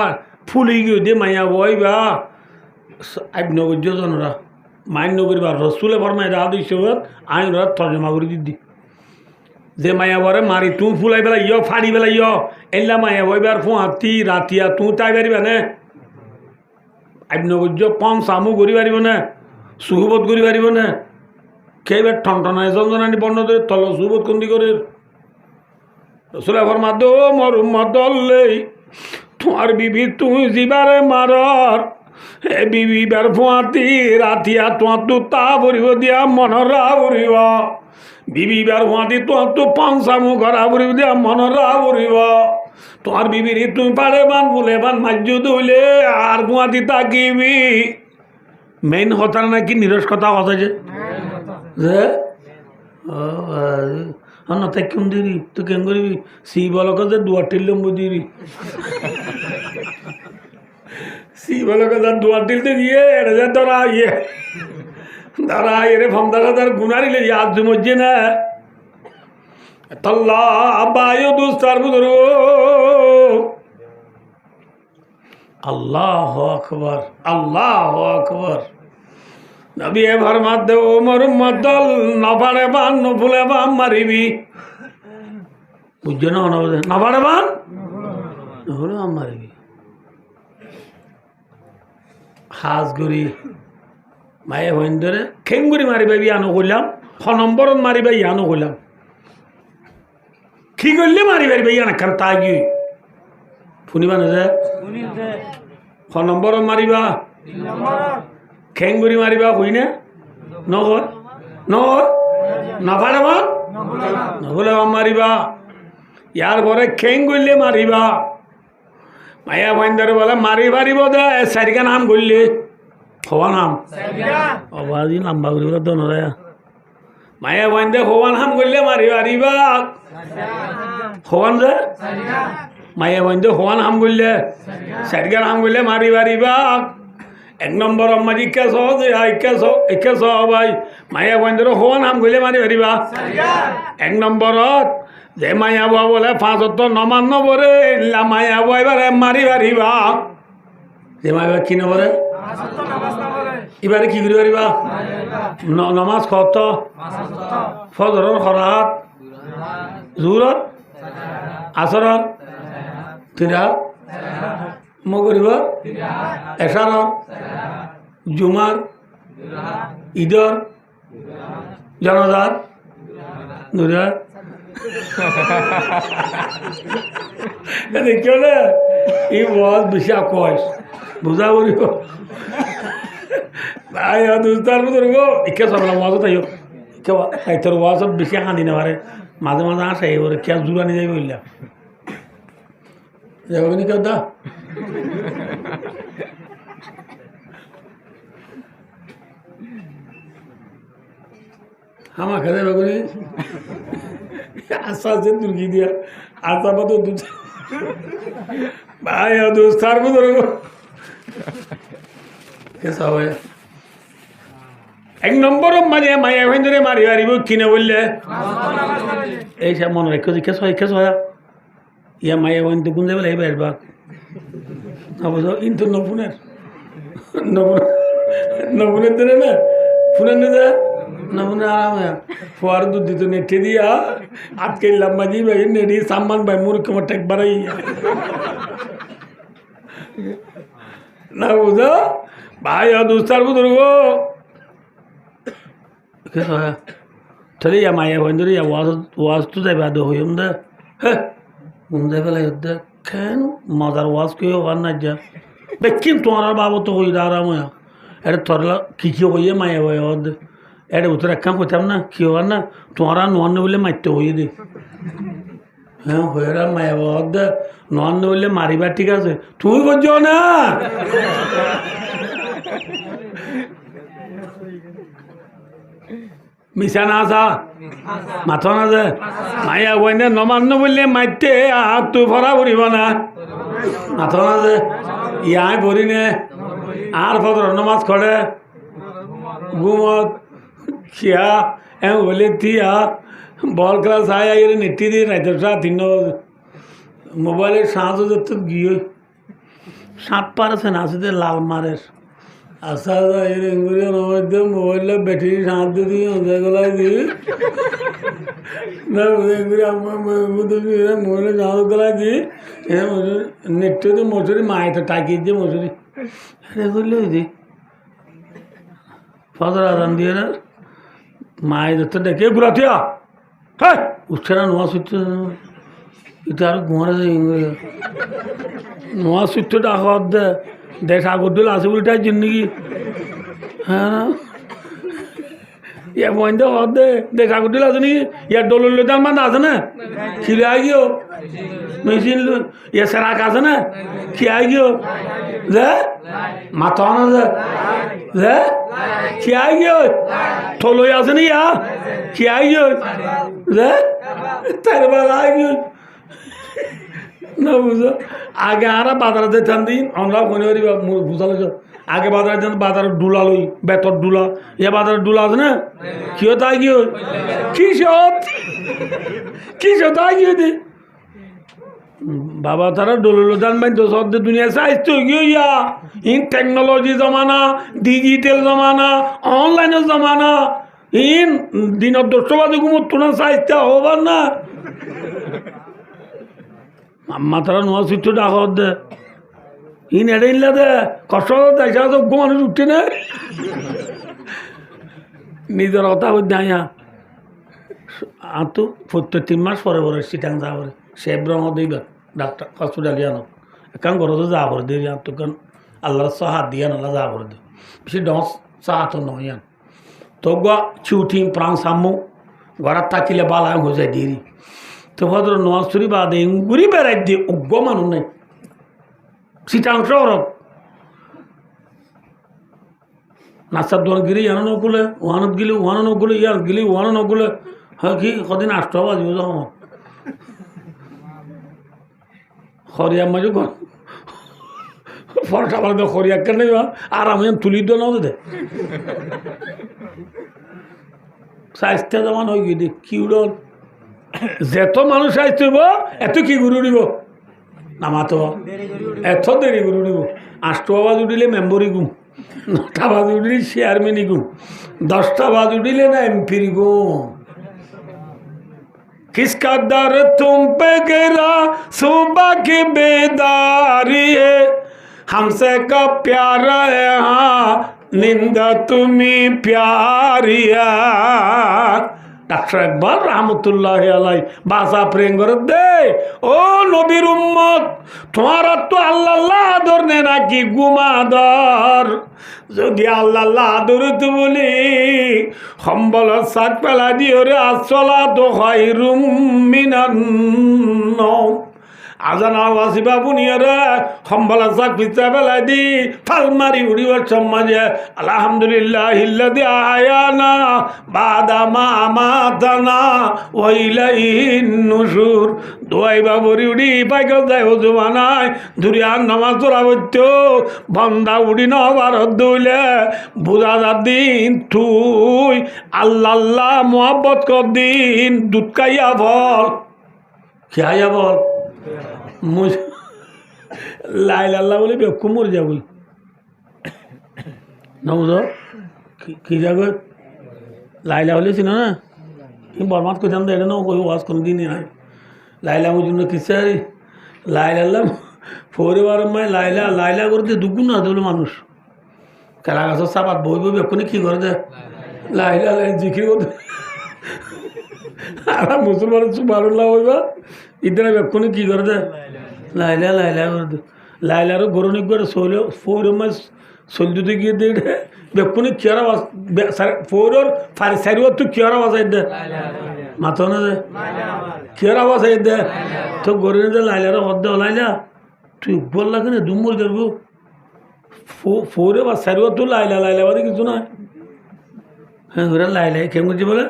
Speaker 1: ফুলি গিয়ে দে মায়া বইবা আইব নগর জনরা মাইন নগর বা রসুলে ফরমাই রাত ইসবত আইন রাত তর্জমা করে দিদি যে মায়া বরে মারি তুই ফুলাই পেলাই ফাড়ি পেলাই এলা মায়া বইবার ফুঁতি রাতিয়া তুই তাই পারিবা নে আইনগর্য পম চামু করি পারিব নে সুহবত করি পারিব নে কেইবার ঠনঠনায় জঞ্জনানি বন্ধ করে তল সুহবত কন্দি করে রসুল ফরমাদ মোর উম্মত আল্লাহ তোমার বিবি তুই যিবারে মারর হে বিবি বার ফুঁতি রাতিয়া তোমার তো তা ভরিব দিয়া মনরা ভরিব বিবি বার হুঁতি তোমার তো পাঁচামু ঘরা ভরিব দিয়া মনরা ভরিব তোমার বিবির তুমি পারে বান ফুলে বান মাজ্য দইলে আর হুঁতি তাকিবি মেইন কথা নাকি নিরস কথা কথা যে না তাই কেম দিবি তুই কেন করবি সি বলক যে দুয়ার টিলম দিবি সি বলক যে দুয়ার টিলতে দিয়ে এটা যে ধরা দাঁড়া এরে ফমদার গুনারিলে আজ মজ্জে না তল্লা আব্বায়ু দুস্তার বুদর আল্লাহ আকবার নবী এবার মাদ্দে ও মরুম্মত দল নপাড়ে বান নফুলে বান মারিবি বুঝছো না নপাড়ে বান নফুলে বান মারিবি হাজ গরি মায়ে হইন ধরে খেঙ্গুরি মারিবা ইয়ানো করলাম ছ নম্বরত মারিবা ইয়ানো করলাম কি করলে মারি পারিবা ইয়ান কারণ তা কি শুনিবা না যে ছ নম্বরত মারিবা খেঙ্গুরি মারিবা হই না নহয় নপাড়াবা নভুলে মারিবা ইয়ার পরে খেঙ্গুরলে মারিবা মায়া হইন ধরে বলে মারি পারিব দে চারিকা নাম করলে হওয়া নাম অবাজি নাম্বা করিব তো নয় মায়া বন্ধে হওয়ান হাম করলে মারি পারিবা হওয়ান যে মায়া বন্ধে হওয়ান হাম করলে চারিগার হাম করলে মারি পারিবা এক নম্বর আমার ইকা সহজ ইকা সহ ভাই মায়া বন্ধের হওয়ান হাম করলে মারি পারিবা এক নম্বরত যে মায়া বুয়া বলে ৫ নমান নবরে মায়া বুয়া এবারে মারি পারিবা যে মায়া কি নবরে এবারে কি করি পারিবা নমাজ কত ফজরের খরাত জোহরত আসরত ৩ রাত মগরিব এশারত জুমার, ঈদর, জনজার, নুরার দেখিও না এই ওয়াজ বেশি আকশ বুঝা করিব ভাই দুস্তার মতো গো ইকে সবলা ওয়াজ তাইও ইকে তোর ওয়াজ বেশি হানি না পারে মাঝে মাঝে আসে এবারে কে জুরানি যাই বললাম যাবো নি কেউ দা হামা খেতে বেগুনি আশা আছে তুর্কি দিয়া আশা পাতো দুধ ভাই দুস্তার মতো কেসা হয় এক নম্বর মানে মায়া ধরে মারি মারিব কিনে বললে এইসব মনে রেখে কেস হয় ইয়া মায়া তো গুঞ্জে বলে এই বেরবা বুঝো ইন্তু নপুনের নপুনের দিনে না ফুনের না যা নপুনের আরাম ফুয়ার দুধ দিত নেটে দিয়া আজকে লাম্বাজি ভাই নেড়ি সাম্মান ভাই মুরুখ আমার টেক বাড়াই না বুঝো ভাই দুস্তার বুঝুর্গ কেস হয় তাহলে ইয়া মায়া ভাই ধরে ইয়া ওয়াজ তো যাইবা দো হইম দে হ্যাঁ গুঞ্জে ফেলাই দে কেন মজার ওয়াজ কেউ হওয়ার না যা বেকিম তোমার বাবু তো হই আরাম হয় এটা তোরলা কি হইয়ে মায়া ভাই দে এটা উত্তর এক কাম করতাম না কি হওয়ার না তোমার নোয়ান্ন বলে মারতে হইয়ে দে হ্যাঁ হয়ে মায়া বাবা দে নোয়ান্ন বললে মারিবার ঠিক আছে তুমি বুঝছো না মিশা না আসা মাথা না যে মায়া বইনে নমান্য বললে মারতে আর তুই ভরা ভরিব না মাথা না যে ইয়াই ভরি নে আর ফদর নমাজ খড়ে ঘুমত খিয়া এম বলে থিয়া বল খেলা চাই আই নেটি দিয়ে রাইতটা 3 মোবাইলের সাঁত যত গিয়ে সাঁত পার আছে না আছে লাল মারের আশা মোবাইল ব্যাটারি সাঁত দিয়ে গলায় দিই মোবাইলে সাঁত গলায় দিই নেটে তো মশুরি মায়ের টাকিয়ে দিয়ে মশুরি করলে দি ফজর আদান দিয়ে না মায়ের তো ডেকে ঘুরাতিয়া হ্যাঁ উঠছে না নোয়া সুচ্ছে এটা আর ঘুমারে নোয়া সুচ্ছে ডাকা দে দেশ আগর দিল আছে বলটাই জিন্দগি হ্যাঁ ইয়া বন্ধ হদ দে দেশ আগর দিল আছে নাকি ইয়ার ডলুল দাম মানে আছে না খিলে আই গিয়েও মেশিন ইয়া সেরাক আছে না খেয়ে আই গিয়েও যে মাথা না যে খেয়ে গিয়ে থলই আছে নি ইয়া খেয়ে গিয়ে যে তার বেলা গিয়ে না বুঝো আগে আর বাজারে যেতাম দিন আমরা মনে করি বুঝালো আগে বাজারে যেতাম বাজারে ডুলা লই বেতর ডুলা ইয়া বাজারে ডুলা আছে না কিয় তাই গিয়ে কিসব তাই গিয়ে দে বাবা তারা ডলুলদান বাই তো সব দুনিয়া সাইজ গিয়া ইন টেকনোলজি জমানা ডিজিটাল জমানা অনলাইনের জমানা ইন দিনের 10 বাজে ঘুমো তোনা সাইজটা হবার না আম্মা তারা নোয়া সুইচ ডাকত দে ইন এড়ে ইনলা দে কষ্ট দেখা তো মানুষ উঠে না নিজের কথা হচ্ছে আয়া আর তো প্রত্যেক 3 মাস পরে পরে সিটাং যা পরে সে ব্রহ্ম দিবা ডাক্তার হসপিটাল ইয়ানো একান ঘরতে যা করে দিয়ে যান তোকান আল্লাহর সাহাত দিয়ে আল্লাহ যা করে দে বেশি ডস সাহাত নয় তো গা ছুটি প্রাণ সামু ঘরাত থাকিলে বালা হয়ে যায় দেরি তো ভদ্র নোয়াশুরি বাদে গুড়ি বেড়াই দিয়ে উগ্র মানুষ নাই সিটাং শহরত নাচার দোয়ান গিরি ইয়ানো নগুলে ওয়ানত গিলি ওয়ানো নগুলে ইয়ার গিলি ওয়ানো নগুলে হয় কি কদিন 8টা বাজিব যখন খরিয়া মাঝে ফরটা বাড়ি খরিয়া কেন আর আমি তুলি দো না দে স্বাস্থ্য যেমন হয়ে গিয়ে কি উড়ন যেত মানুষ স্বাস্থ্য হইব এত কি গুরু দিব নামাতো এত দেরি গুরু দিব 8টা বাজ উঠিলে মেম্বরি গুম 9টা বাজ উঠিলে চেয়ারম্যানই গুম 10টা বাজ উঠিলে না এমপির গুম किसका दर तुम पे गिरा सुबह की बेदारी है हमसे का प्यार है हाँ নিন্দা তুমি প্যারিয়া। ডাক্তার একবার রহমতুল্লাহ আলাই বাসা প্রেম করে দে, ও নবীর উম্মত, তোমার তো আল্লাহ আদর নে নাকি গুমাদর? যদি আল্লাহ আদর তো বলি সম্বল সাত পেলা দিও রে, আসলা তো হয় রুম মিনান। আজান আওয়াজি বাবুনিয়ারা সম্বলা চাক পিছা পেলাই দি ফাল মারি উড়িবার সমাজে আলহামদুলিল্লাহ ইল্লাযী আয়ানা বাদা মা আমাতানা ওয়া ইলাইহিন নুশুর। দোয়াই বাবুরি উড়ি পাইকে যায় ওযু বানায় দুরিয়ার নামাজ তোরা বইত বন্দা উড়ি নবার দইলে বুঝা দিন তুই আল্লাহ মোহাব্বত কর দিন দুধ খাইয়া বল খাইয়া বল লাইলাল্লাহ বলে বেকুম মরে যাবই না বুঝ কি যাবে লাইলা হলে ছিল না বরমাত করতাম তো এটা না ওই ওয়াজ কোনো দিনই নাই লাইলা আমার জন্য কিসে লাইলাল্লাহ ফোরে বার মায় লাইলা লাইলা করতে দুগুণ না হলো মানুষ কেলা গাছের চাপাত বই বই বেকুনি কী করে দেয় লাইলা লাই জিকির করতে আর মুসলমানের সুবহানাল্লাহ হইবা ইদারা বেকুনি কী করে দেয় লাইলা লাইলা করে দে লাইলারও গরনিক করে শৈল ফোর মাস সলদিতে গিয়ে দে বেকুনি কিয়ারা ফোরর ফারি সারিও তুই কিয়ারা বাসাই দে মাথা না দে কিয়ারা বাসাই দে তো গরনি দে লাইলারও হদ্দে লাইলা তুই বল লাগে না দুমর দেবো ফোরে বা সারিও তো লাইলা লাইলা বাদে কিছু না হ্যাঁ ঘুরে লাইলাই কেমন করছি বলে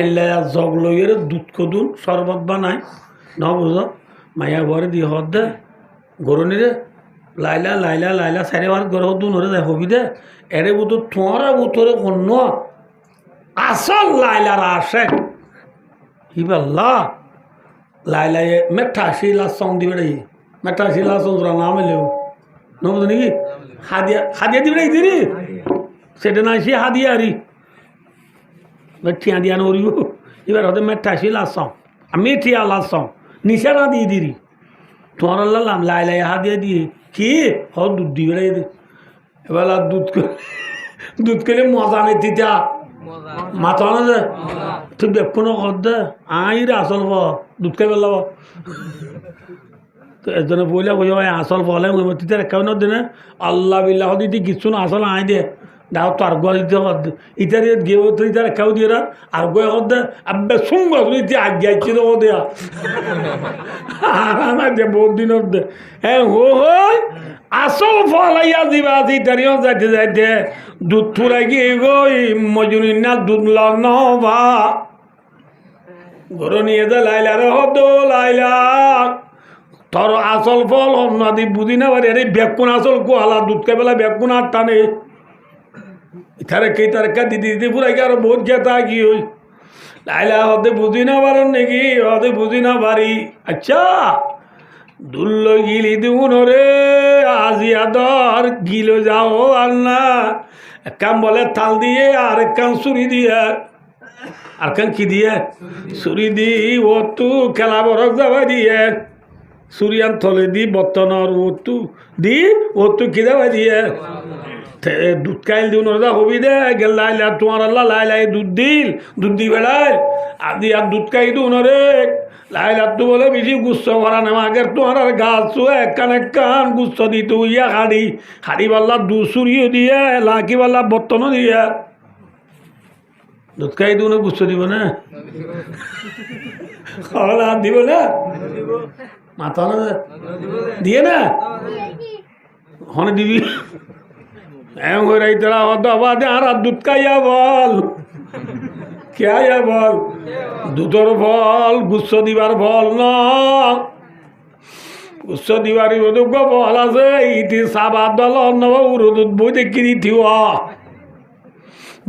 Speaker 1: এলাইলা জগ লইয়ের দুধ কদুন শরবত বানায় ন বুঝ মায়া ঘরে দিয়ে হদ দে গরনিরে লাইলা লাইলা লাইলা সারে বার ঘর দুন হরে যায় হবি দে এরে বুতো তোমারা বুতরে অন্য আসল লাইলার আসে হিবাল্লা লাইলা মেঠা শিলা সং দিবে রে মেঠা শিলা সং তোরা নাম এলেও নবুঝ নাকি হাদিয়া হাদিয়া দিবে রে দিদি সেটা না সে হাদিয়া আরি ঠিয়া দিয়া নরিব এবার হতে মেঠা শিলা সং আমি ঠিয়া লাসং নিশানা দিয়ে দিরি তোমার লাম লাই লাই হাত দিয়ে দিয়ে কি হ দুধ দিয়ে বেড়াই দে এবার দুধ খেলে মজা নেই তিতা মাথা না যে তুই বেকুনো কর দে আইরে আসল প দুধ খাই পেলাব তো এজনে বইলে কই আসল ফলে তিতা রেখাও না দেনে আল্লাহ বিল্লাহ দিদি কিছু না আসল আই দে দাও তো আর গোয়া দিতে কর দে ইতার গেও তো ইতার রেখাও দিয়ে আর গোয়া কর দে আব্বে শুনবো তুই আগে আইছি তো দেয়া আর দে বহুত দিনের দে হ্যাঁ হই আসল ফল আইয়া দিবা ইতারিও যাইতে যাইতে দুধ ফুরাই গিয়ে গই মজুরি না দুধ লবা ঘর নিয়ে যা লাইলা রে হদ লাইলা তোর আসল ফল অন্যদি বুঝি না পারি আরে বেকুন আসল গোয়ালা দুধ খাই পেলা বেকুন আর টানে ইতারে কে তার কা দিদি দিদি পুরাই গিয়ে আরো বহুত গেতা কি হই লাইলা হতে বুঝি না পারেন নাকি হতে বুঝি না পারি আচ্ছা দুল্ল গিলি দিউন রে আজিয়া দর গিলো যাও আর না এক কাম বলে তাল দিয়ে আর এক কাম চুরি দিয়ে আর কাম কি দিয়ে চুরি দি ও তু খেলা বরফ যাবা দিয়ে সুরিয়ান থলে দি বর্তনর ও তু দি ও তু কি যাবা দিয়ে দুধ খাইল দিও না হবি দে গেল লাইলা তোমার আল্লাহ লাইলাই দুধ দিল দুধ দি বেড়াই আদি আর দুধ খাই দিও না রে লাইলা তো বলে বেশি গুচ্ছ ভরা নেওয়া আগের তোমার আর গাছ এক কান গুচ্ছ দিত ইয়া হাড়ি হাড়ি পাল্লা দুধ চুরিও দিয়ে লাকি পাল্লা বর্তনও দিয়ে দুধ খাই দিও না গুচ্ছ দিব না খাওয়া দিব না মাথা না দিয়ে না হনে দিবি এম হয়ে রাই তোরা হতে আর দুধ খাইয়া বল খেয়া বল দুধর ফল গুচ্ছ দিবার ফল ন গুচ্ছ দিবার যোগ্য ফল আছে ইতি সাবাদ দল নব উরুদুধ বই দেখি দিথিও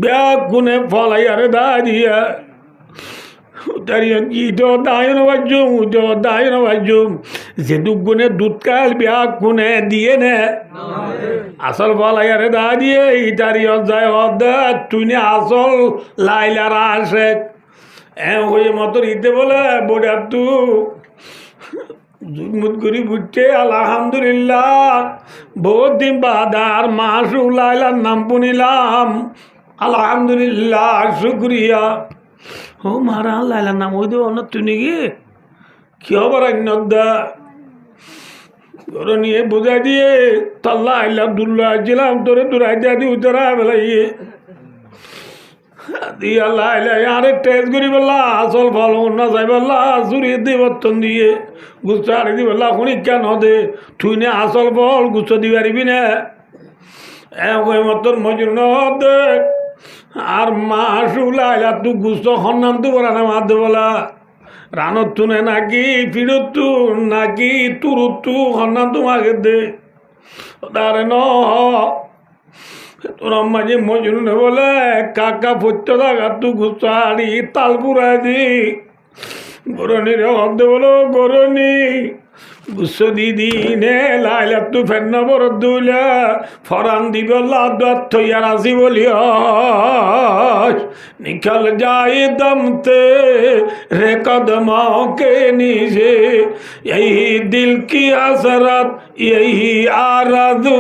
Speaker 1: ব্যাগ গুনে ফল আইয়ারে দা দিয়ে যে দুগুণে দুধ কাল ব্যাগ গুনে দিয়ে নে আসল ফল আয়ারে দা দিয়ে ইটারি যায় তুই নে আসল লাইলারা আসে হয়ে মতো ইতে বলে বোডার তু জুমুত করি বুঝছে আলহামদুলিল্লাহ বহুত দিন বাদ আর মাসুলাইলার নাম শুনিলাম আলহামদুলিল্লাহ শুক্রিয়া ও মারা লাইলার নাম ওই দেব না তুই নাকি কি হবার দা ঘরে নিয়ে বোঝাই দিয়ে তাল্লা আইলাম দুল্লা ছিলাম তোরে দূরাই দিয়া দি উতরা বেলাইয়ে দিয়ে আল্লাহ আরে টেস্ট করি বললা আসল ফল না যাই বললা চুরি দি বর্তন দিয়ে গুচ্ছ আরে দি বললা শুনি কেন দে তুই নে আসল ফল গুচ্ছ দি পারিবি না মতন মজুর দে আর মা শুলা আইলা তুই গুচ্ছ সন্নাম তো বলা না মাত বলা রানত তুনে নাকি ফিরত তু নাকি তুরুত তু সন্নাম তো মাকে দে তারে ন তোর মাঝে মজুর নে বলে কাকা পত্য থাকা তু গুচ্ছাড়ি তাল পুরাই দি গরনি রে হদ্দে বলো গরনি গুচ্ছ দিদি নে লাইলা তু ফেন্ন বর দুলা ফরান দিব লাদাত থইয়ার আসি বলি নিকল যাই দমতে রে কদমों के नीचे यही दिल की हसरत यही आरज़ू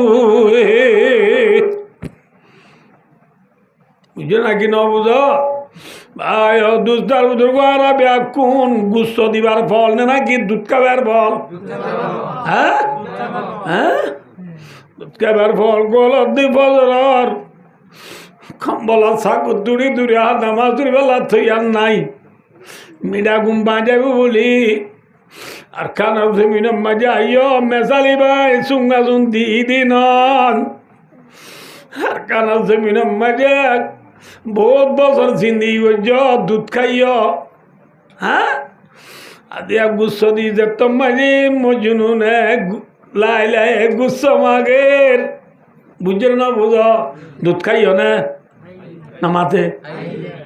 Speaker 1: বুঝো নাকি ন বুঝো ভাই দুধটার বুধুর গোয়ারা ব্যাকুন গুচ্ছ দিবার ফল না নাকি দুধ খাবার ফল হ্যাঁ হ্যাঁ দুধ খাবার ফল গোলাপ দি ফজর কম্বলা সাকুর দূরে দূরে হাত নামাজ দূরে বেলা থইয়ার নাই মিডা ঘুম বাজাবো বলি আর খানার জমিন মাঝে আইয় মেসালি ভাই সুঙ্গা সুন দি দিন আর খানার জমিন মাঝে বহুত বছর জিন্দি দুধ খাইয় হ্যাঁ আদিয়া গুচ্ছ দি যে তোমাজি মজুনু নে লাই লাই গুচ্ছ মাগের বুঝছো না বুঝো দুধ খাইয় না মাথে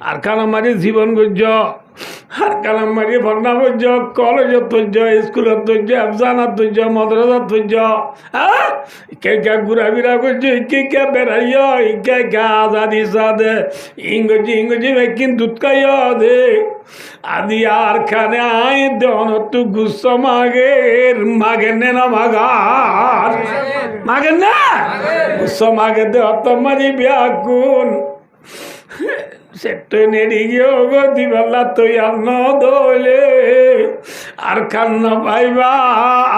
Speaker 1: আর কানা মারি জীবন গুজ্জ আর কানা মারি ভর্ণা বুঝছ কলেজত তুজ্জ স্কুলত তুজ্জ আফজানাত তুজ্জ মাদ্রাসাত তুজ্জ হ্যাঁ কে কে ঘুরা ফিরা করছো কে কে বেড়াইয় কে কে আজাদি সাদে ইংরেজি মেকিন দুধ খাইয় দে আদি আর খানে আই দেন তু গুচ্ছ মাগের না মাগার মাগের না গুচ্ছ মাগে দে অত মারি ব্যাকুন সেটা নেড়ি গিয়ে গো দিবাল্লা তুই আর ন দোলে আর কান্না ভাইবা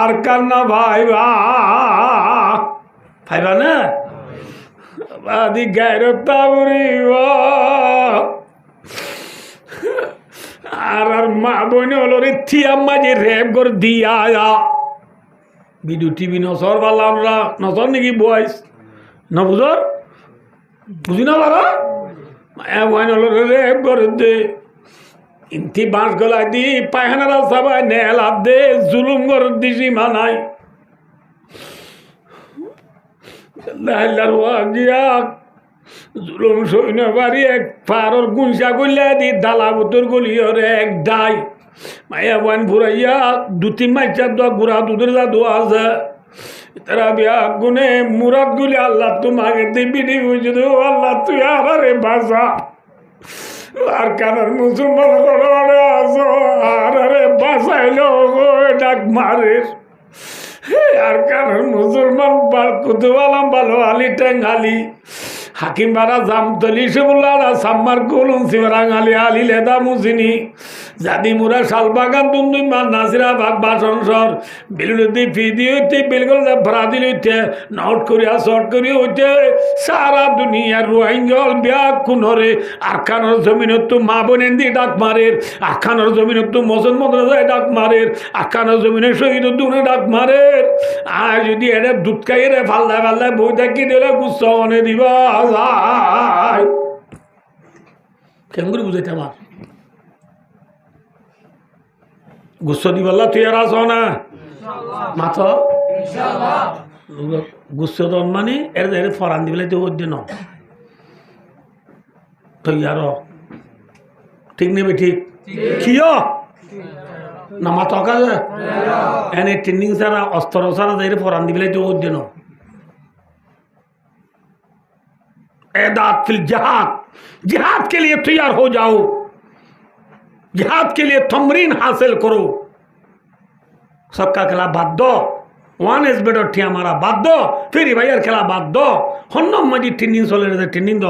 Speaker 1: আর কান্না ভাইবা ভাইবা না আদি গায়রতা বুড়িব আর মা বোন হলো রে থিয়াম মাঝে রেপ করে দিয়া বিদু টিভি নসর পারলাম না নসর নাকি বয়স না বুঝর বুঝি না পারো মায়া বোন হলো রেপ করে দে ইন্তি বাঁশ গলা দি পায়খানারা সবাই নেলাপ দে জুলুম করে দিছি মানাই জুলুম সৈন্য বাড়ি এক পারর গুঞ্চা গলিয়া দি ডালা বুতর গলিয়র এক ডাই মায়া বান ফুরাইয়া দুটি মাইচার দোয়া গুড়া দুধের যা দোয়া আছে তারা বিয়া গুনে মুরাদ গুলি আল্লাহ তোমাকে দিবি দিবি আল্লাহ তুই আরে বাসা আর কানার মুসলমান আছো আরে বাসাইল ডাক মারিস আর কানার মুসলমান কুতুবালাম ভালো আলি টেঙ্গালি হাকিম বারা জামতলি সেবুল্লারা সাম্মার কলুন শিবরাঙালি আলি লেদা মুসিনি জাদি মুরা শালবাগান দুন্দুই মান নাসিরা বাগ বাসন সর বিলুদি ফিদি হইতে বিলগুল ফরাদিল হইতে নট করিয়া শর্ট করিয়া হইতে সারা দুনিয়ার রোহিঙ্গল ব্যাগ কুনরে আরখানোর জমিনত তো মা বোনেন দিয়ে ডাক মারের আরখানোর জমিনত তো মোসন মদ্রাসায় ডাক মারের আরখানোর জমিনের শহীদ দুনে ডাক মারের আর যদি এটা দুধ খাইয়ে রে ফাল্লায় ফাল্লায় বই থাকি দিলে গুচ্ছ অনে দিবা কেমন করে বুঝাইতে আমার গুচ্ছ দিবাল্লা তুই আর আস না মাথ গুচ্ছ দন মানে এর ফরান দিবলে তো ওর দিন তুই আর ঠিক নেবে ঠিক কিয় না মাথ কাজে এনে ট্রেনিং ছাড়া অস্ত্র ছাড়া যাই ফরান দিবলে তো ওর দিন जिहाद जिहाद के लिए तैयार हो जाओ जिहाद के लिए तमरीन हासिल करो ছক্কা খেলা বাধ্য, ওয়ান এস বেডর ঠিয়া মারা বাধ্য, ফেরি ভাইয়ের খেলা বাধ্য, হন্নম মাঝি টিনিং চলে টিনিং দ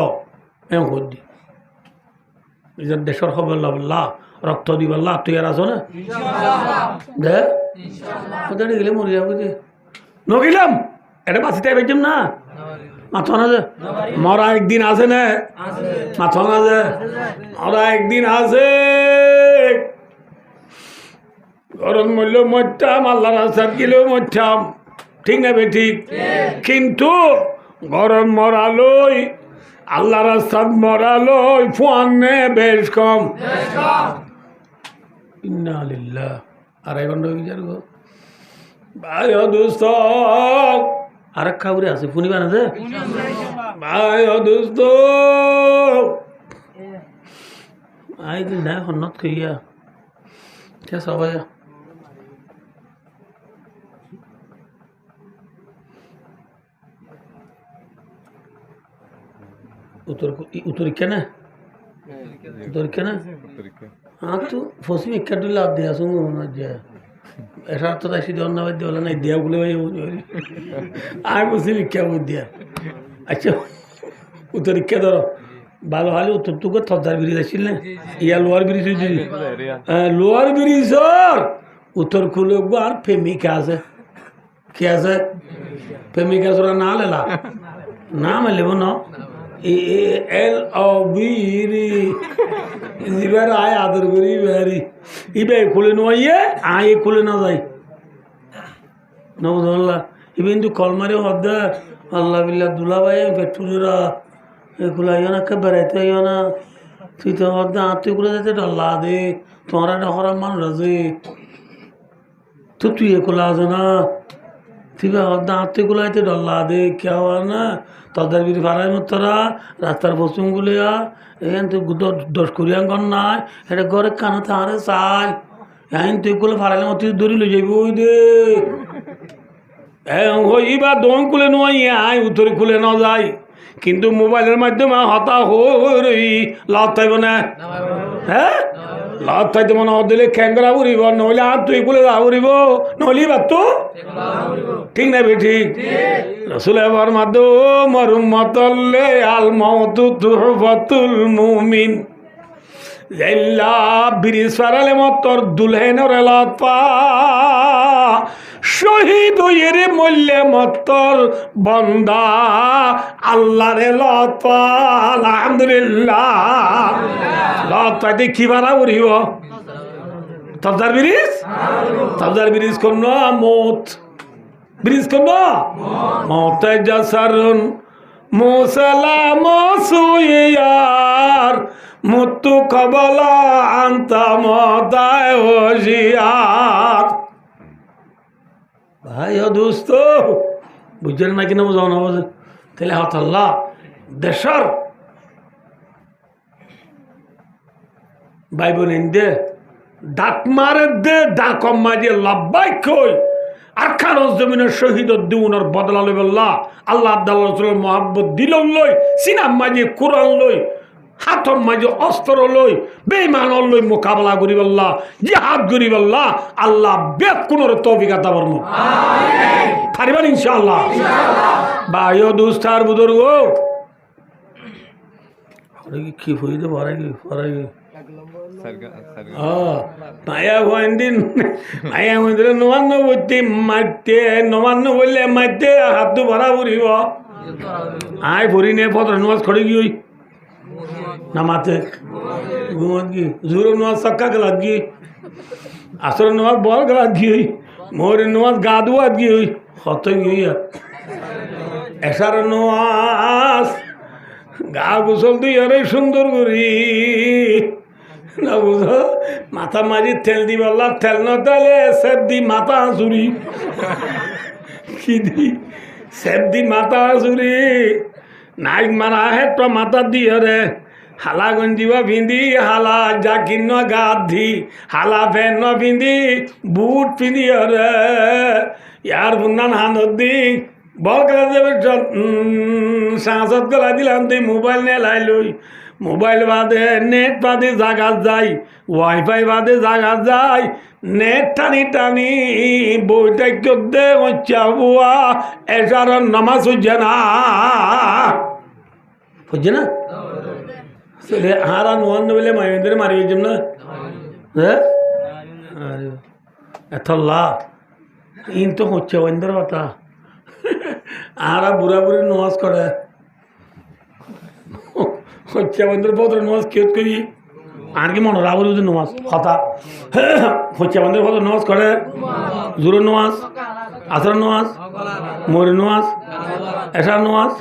Speaker 1: এম করছি নিজের দেশের খবর লাভ রক্ত দিবল্লা তুই আর আছো না দে ওদের গেলে মরে যাবো যে নগিলাম এটা বাঁচিতে পারছিলাম না মাথা না যে মরা একদিন আছে না মাথা না যে মরা একদিন আছে গরম মূল্য মরতাম আল্লাহ রাস্তার গেলেও মরতাম ঠিক না বে ঠিক কিন্তু গরম মরালই আল্লাহ রাস্তার মরালই ফুয়ানে বেশ কম ইন্না লিল্লাহ আড়াই ঘন্টা বিচার গো ভাই দোস্ত আরেক খাবরে আছে ফুনি বানাতে ভাই দোস্ত আই দিন না হন্নত কইয়া কে সবাই উত্তর কেন উত্তর কেন हाँ तो फौसी में क्या डुला दिया सुनो ना जा ऐसा तो ऐसी दौड़ ना बच्चे वाला नहीं दिया बोले भाई वो आए फौसी में क्या बोल दिया अच्छा उधर क्या दौड़ो बालों हाले उतर तू को थोड़ा ब्रिज अच्छी ले या लोअर ब्रिज जी लोअर ब्रिज सर उतर खुले बार फेमी क्या से फेमी क्या सुरा ना ले ला नाम है ले वो ना LOVERY এবার আয় আদর করি বেহারি ইবে খুলে নোয়াইয়ে আয় খুলে না যাই নবুল্লাহ ইবে কিন্তু কলমারে হদ্দা আল্লাহ বিল্লাহ দুলা ভাই পেট্রোলেরা এগুলো আইও না কে বেড়াইতে আইও না তুই তো হদ্দা আত্মীয়গুলো যাতে ডল্লা দে তোমার একটা হরাম মানুষ আছে তো তুই এগুলো আছে না তুই হদ্দা আত্মীয়গুলো আইতে ডল্লা দে কে হওয়ার না তাদের বিড়ি ভাড়ায় মতরা রাস্তার পশ্চিমগুলিয়া এখান তুই দশ করিয়া গন নাই এটা ঘরে কানা তাহারে চাই এখন তুই গুলো ভাড়াইলে মতো দড়ি লই যাইব ওই দে হইবা দম খুলে নয় আয় উত্তরে খুলে না যায় কিন্তু মোবাইলের মাধ্যমে হতা হই লাভ থাকবে না হ্যাঁ লাভ থাকতে মনে দিলে খ্যাংরা উড়িব নইলে আর তুই খুলে উড়িব নইলি বাতো ঠিক না বে ঠিক রসুলের মাধ্যম মতলে আল মাউতু তুহফাতুল মুমিন জেল্লা ব্রিজ ফারালে মতর দুলহেনর লাপা শহীদ হইরে মল্লে মতর বন্দা আল্লাহরে লপা আলহামদুলিল্লাহ লপাতে কি ভাড়া উড়িব তবদার ব্রিজ কোন মত ব্রিজ কোন মতে জাসারুন মুসালাম সুইয়ার মুতু কবলা আন্তা মদায় ওজিয়ার ভাই ও দোস্ত বুঝলেন না কিনা বুঝাও না বুঝে তাহলে হতাল্লাহ দেশর ভাই বোন দে ডাক মারে দে ডাক মাঝে লব্বাই কই আর খারজ জমিনের শহীদ দিউনের বদলা লই বললা আল্লাহ আব্দুল্লাহ রাসূলের মোহাব্বত দিল লই সিনাম মাঝে কোরআন লই হাতর মাঝে অস্ত্র লই বেঈমান লই মোকাবেলা করি বললা জিহাদ করি বললা আল্লাহ বেদ কোনর তৌফিক আতা ফরমু আমিন পারিবেন ইনশাআল্লাহ ভাই ও দোস্তার বুজুর্গ আরে কি হইতে পারে কি মায়া দিন মায়া মন্দিরে নবান্ন বলতে মারতে নবান্ন বললে মারতে হাত ভরা ভরিব আয় ভরি নে পত্র নমাজ খড়ে গিয়ে না মাতে ঘুমত গিয়ে জোর নমাজ সক্কা গেলাত গিয়ে আসর নমাজ বল গেলাত গিয়ে মোর নমাজ গা ধোয়াত গিয়ে হত গিয়ে এসার নমাজ গা গোসল তুই আরে সুন্দর করি না বুঝো মাথা মারি তেল দি বললা তেল না তাহলে সেব দি মাথা চুরি কি দি সেব দি মাথা চুরি নাইক মারা হে তো মাথা দিয়ে রে হালা গঞ্জিবা পিন্ধি হালা জাকির ন গাত দি হালা ফেন ন পিন্ধি বুট পিন্ধি রে ইয়ার বুন্নান হানত দি বল গেলা দেবে সাঁচত গলা দিলাম তুই মোবাইল নে লাই লই মোবাইল বাদে নেট বাদে জাগা যায়, ওয়াইফাই বাদে জাগা যায়, নেট টানি টানি বইটা দে হচ্ছা বুয়া এসার নামাজ হচ্ছে না, হচ্ছে না হারা নোয়ান বলে মাইদের মারি হয়েছেন না হ্যাঁ এতল্লা ইন তো হচ্ছে ওইদের কথা আরা বুড়া বুড়ি নামাজ করে হচ্ছে আমাদের পত্র নামাজ কেউ করি আর কি মনে রাবুর নামাজ কথা হচ্ছে আমাদের পত্র নামাজ করে জোরের নামাজ, আসর নামাজ, মরের নামাজ, এসার নামাজ,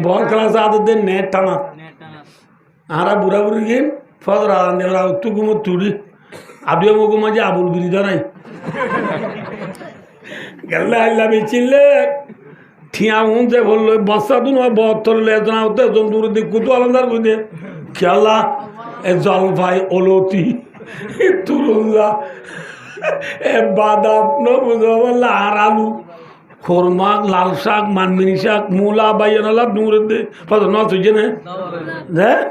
Speaker 1: বল ক্লাস আদের নেট টানা আরা বুড়া বুড়ি গেম ফজর আদান দেওয়া উত্তু গুমর তুড়ি আবিও মুগু মাঝে আবুল বিরি ধরাই গেল্লা আল্লা বেচিলে ঠিয়া উনছে বললো বস্তা দু নয় বহত্তর লেজনা হতে দূর দিক কুতু আলাদার বুঝে খেলা এ জলফাই অলতি তুরুল্লা এ বাদাম বুঝো বললা আর আলু খোরমা লাল শাক মানমিনি শাক মূলা বাইয়ানলা দূর দে ফজর ন তুই না হ্যাঁ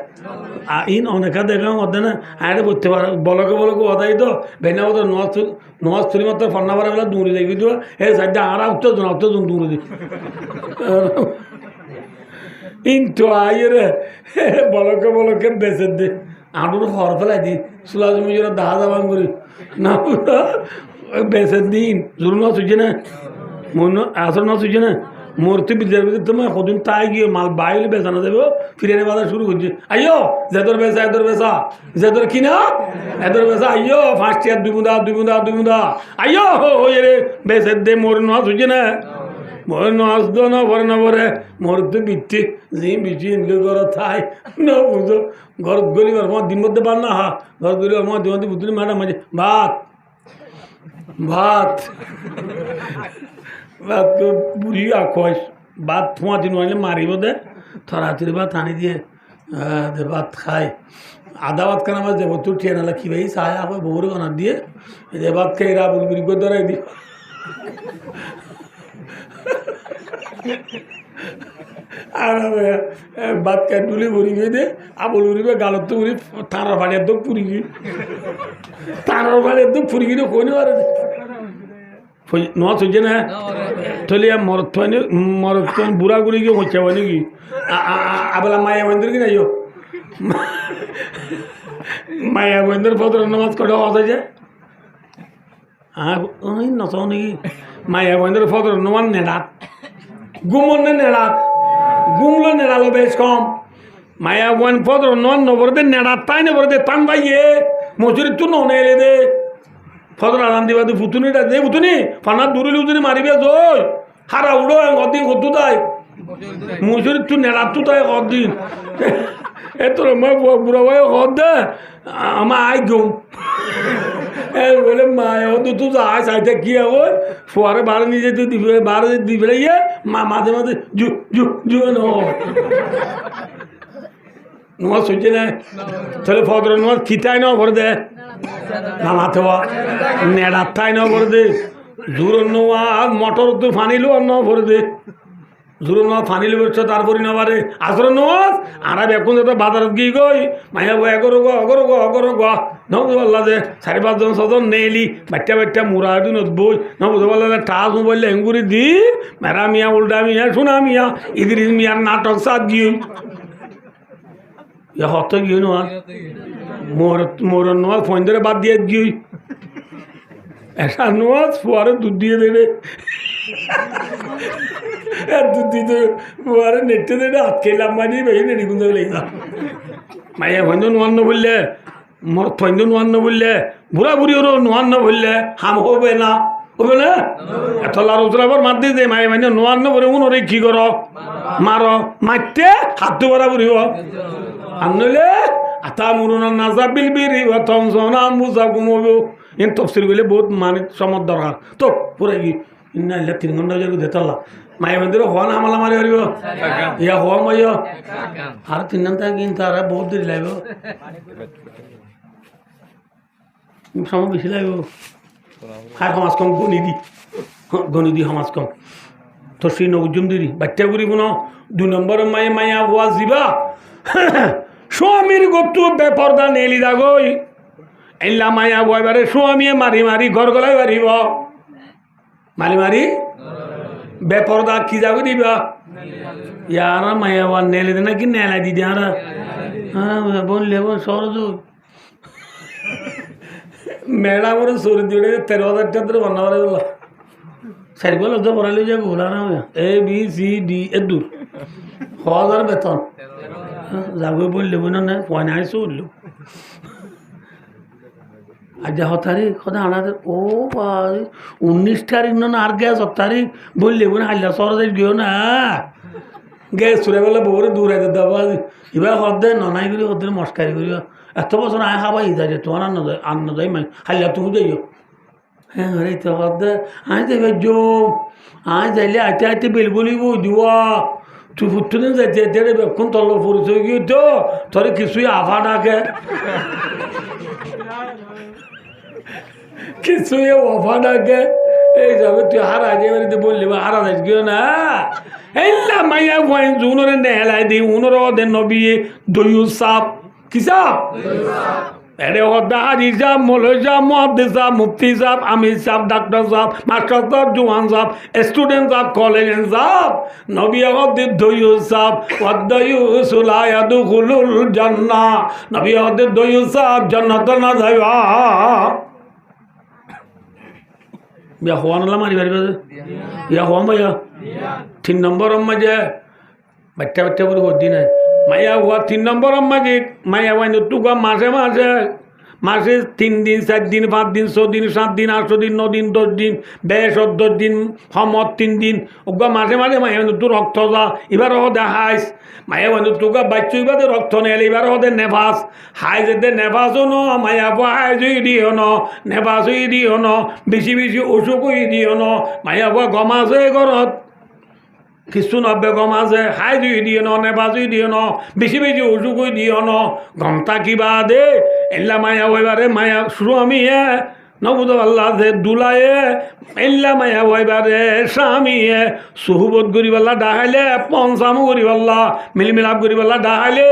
Speaker 1: ইন অনেকা দেখা ওদের না আরে করতে পারে বলকে বলকে ওদাই তো ভেনা ওদের নজ থুরি মাত্র ফন্না পারে বেলা দূরে যাই কিন্তু হে সাইডে আরা উত্তর দূরে দি ইনতো আইয়ে রে বলকে বেসে দে আডুর হর ফেলাই দি সুলা জমি জোরে দাহা দাবান করি না বেসে দিন জোর ন সুঝে না মন আসর ন সুঝে না মূর্তি বিদ্যার ভিতরে তোমার কদিন তাই গিয়ে মাল বাইলে বেচানো দেবো ফিরে বাজার শুরু করছে আইয়ো যেদর বেচা যেদর কিনা এদর বেচা আইয়ো ফার্স্ট ইয়ার দুই বুঁদা আইয়ো হয়ে রে বেচে দে মোর নাচ হচ্ছে না মোর নাচ দো না ভরে না ভরে মোর তো বিচ্ছি জি বিচি ইনলে ঘর থাই ন বুঝো ঘর গলিবার মত দিন মধ্যে পার না হা ঘর গলিবার মত দিন বুঝলি ম্যাডাম মাঝে ভাত বুড়ি আখস ভাত থোঁয়া দিন আনলে মারিব দে থরাতির ভাত আনি দিয়ে ভাত খাই আধা ভাত খান আমার দেব তোর ট্রেন আলা কি ভাই চায় আবার বউরে বানার দিয়ে যে ভাত খাই রা বুলবুরি করে ধরাই দি আর ভাত খাই ডুলি ভরি গিয়ে দে আবুল উড়িবে গালত তো উড়ি তাঁর বাড়ির তো পুরি গিয়ে তাঁর বাড়ির তো পুরি গিয়ে কই নেওয়ার নোয়া হচ্ছে না তাহলে মরত বুড়া গুড়ি গিয়ে হচ্ছে হয় নাকি আবেলা মায়া বন্ধুর কি নাইও মায়া বন্ধুর পত্র নামাজ করে হওয়া যায় নচাও নাকি মায়া বন্ধুর পত্র নমান নেড়াত গুমর নেড়াত গুমলো নেড়ালো বেশ কম মায়া বন পত্র নন নবর দে নেড়াত তাই নবর দে টান ভাইয়ে মজুরি তু নে এলে দে ফজর আরাম দিবা তুই ফুতুনিটা দে ফুতুনি ফানার দূরে উতুনি মারিবে জয় হারা উড়ো কদিন কদ্দু তাই মুসুরি তুই নেড়াত তু তাই কদিন এ তোর বুড়া ভাই কদ দে আমার আই ঘুম বলে মায় তুই আয় চাইতে কি হবে ফোয়ারে বারে নিজে তুই দিবে বারে দিবে ইয়ে মাঝে মাঝে জু জু জু নোয়া শুনছে না তাহলে ফজর নোয়া খিতাই না ভরে দে নামাতে নেড়ার ঠাই ন ভরে দে জোর নোয়া মটর তো ফানিলো আর ন ভরে দে জোর নোয়া ফানিলো বেরছো তারপরে নেবারে আসর নোয়াজ আর এখন যেটা বাজারত গিয়ে গই মাইয়া গো অগর গ নবুঝে পারলা যে 4-5 জন নেলি বাচ্চা মুড়া একটু নব্বই নবুঝে পারলা যে টাস মোবাইলে হেঙ্গুরি দি মেরা মিয়া উল্টা মিয়া সোনা মিয়া ইদ্রিস মিয়ার নাটক সাত গিয়ে হত গিয়ে নোয়াজ মোর নোয়াজ ফোন ধরে বাদ দিয়ে গিয়ে একটা নোয়াজ ফুয়ারে দুধ দিয়ে দেবে দুধ দিতে ফুয়ারে নেটে দেবে হাত খেলাম মানে বেশি নেটি গুঁজে লেগে মাইয়া ফোন নোয়ান বললে মোর ফোন নোয়ান বললে বুড়া বুড়ি ওর নোয়ান বললে হাম হবে না এত লার উতরাবার মাত দিয়ে দে মায়ে মানে নোয়ান বলে উনরে কি কর মার মারতে হাত তো বরা বুড়ি আর নইলে আতা মুরুনা নাজা বিলবিরি ওতম সোনা মুজা ঘুমবো ইন তফসিল গেলে বহুত মানে সমর দরকার তো পুরা কি ইন্না 3 ঘন্টা যাবে দেতাল্লা মায়ে মন্দির হওয়া না আমলা মারি পারিব ইয়া হওয়া মাইয়া আর 3 ঘন্টা কিন্তু আর বহুত দেরি লাগবে সময় বেশি লাগবে খাই সমাজ কম গণি দি সমাজ কম তো সেই নজুম দিদি বাচ্চা করিব ন 2 নম্বর মায়ে মায়া হওয়া যাবা স্বামীর গতু বেপর্দা নেলি দাগই এল্লা মায়া বইবারে স্বামীয়ে মারি মারি ঘর গলায় বাড়িব মারি মারি বেপর্দা কি যাবো দিবা ইয়ারা মায়া বা নেলে দে নাকি নেলা দিদি আরা বললে সরজ মেড়া করে সরি দিয়ে 13,000 টাকা ধরে বান্না করে বললা সারি বলে তো পড়ালে যে গোলা না ABCD দূর 1000 বেতন যাবো বললে বোন না পয়না আইসো উঠল আজ তারিখ কথা আনাদের ও 19 তারিখ না আর গ্যাস 7 তারিখ বললে বোন হাল্লা সরজ গিয়েও না গ্যাস চুরে বলে বউরে দূরে দেবো এবার হদ্দে ননাই করি হদ্দের মস্কারি করি এত বছর আয় খাবা ইদা যে তোমার আন্ন যাই মাই হাল্লা তুমি যাইও হ্যাঁ রে তো হদ্দে আয় দেবে জো আয় যাইলে আইতে আইতে বেল বলিব দিওয়া তুই ফুটুদিন যাইতে যাইতে রে বেক্ষণ তল্ল পরিচয় গিয়ে তো তোর কিছুই আফা ডাকে কিছুই অফা ডাকে এই যাবে তুই হারা যে বাড়িতে বললি বা হারা যাইস গিয়ে না এল্লা মাইয়া ফাইন জুনরে নেলাই দি উনর দে নবী দয়ু সাপ কি সাপ এরে হদ্দা হাজি সাহেব মৌলভী সাহেব মুহাদ্দিস সাহেব মুফতি সাহেব আমির সাহেব ডাক্তার সাহেব মাস্টার সাহেব জওয়ান সাহেব স্টুডেন্ট সাহেব কলেজ সাহেব নবী হদ্দি দয়ু সাহেব ওয়াদয়ু সুলা ইয়াদখুলুল জান্নাহ নবী হদ্দি দয়ু সাহেব জান্নাত না যাইবা বিয়া হওয়ান মারি পারিবা বিয়া হওয়ান ভাইয়া 3 নম্বর মাঝে বাচ্চা বাচ্চা বলে হদ্দি নাই মায়া হওয়া 3 নম্বর মাঝে মায়া বাইন টুকা মাসে মাসে মাসে 3 দিন 4 দিন 5 দিন 6 দিন 7 দিন 8 দিন 9 দিন 10 দিন বেশ 10 দিন সমত 3 দিন ওগা মাসে মাঝে মায়া বাইন তো রক্ত যা এবার দেখাইস মায়া বাইন টুকা বাচ্চু এবার রক্ত নেলে এবার হতে নেফাস হাই যেতে নেফাসও ন মায়া হাই জুই দিও ন নেফাস হই দিও ন বেশি বেশি অসুখ হই দিও ন মায়া গমাছে ঘরত কিছু নব্বে গম আছে হাই দুই দিও ন নেবাজুই দিও ন বেশি বেশি উজুকুই দিও ন ঘন্টা কিবা দে এল্লা মায়া ওইবারে মায়া স্বামীয়ে নবুদ আল্লাহ দে দুলায়ে এল্লা মায়া ওইবারে স্বামীয়ে সুহুবত গরিবাল্লা ডাহাইলে পঞ্চামু গরিবাল্লা মিলমিলাপ গরিবাল্লা ডাহাইলে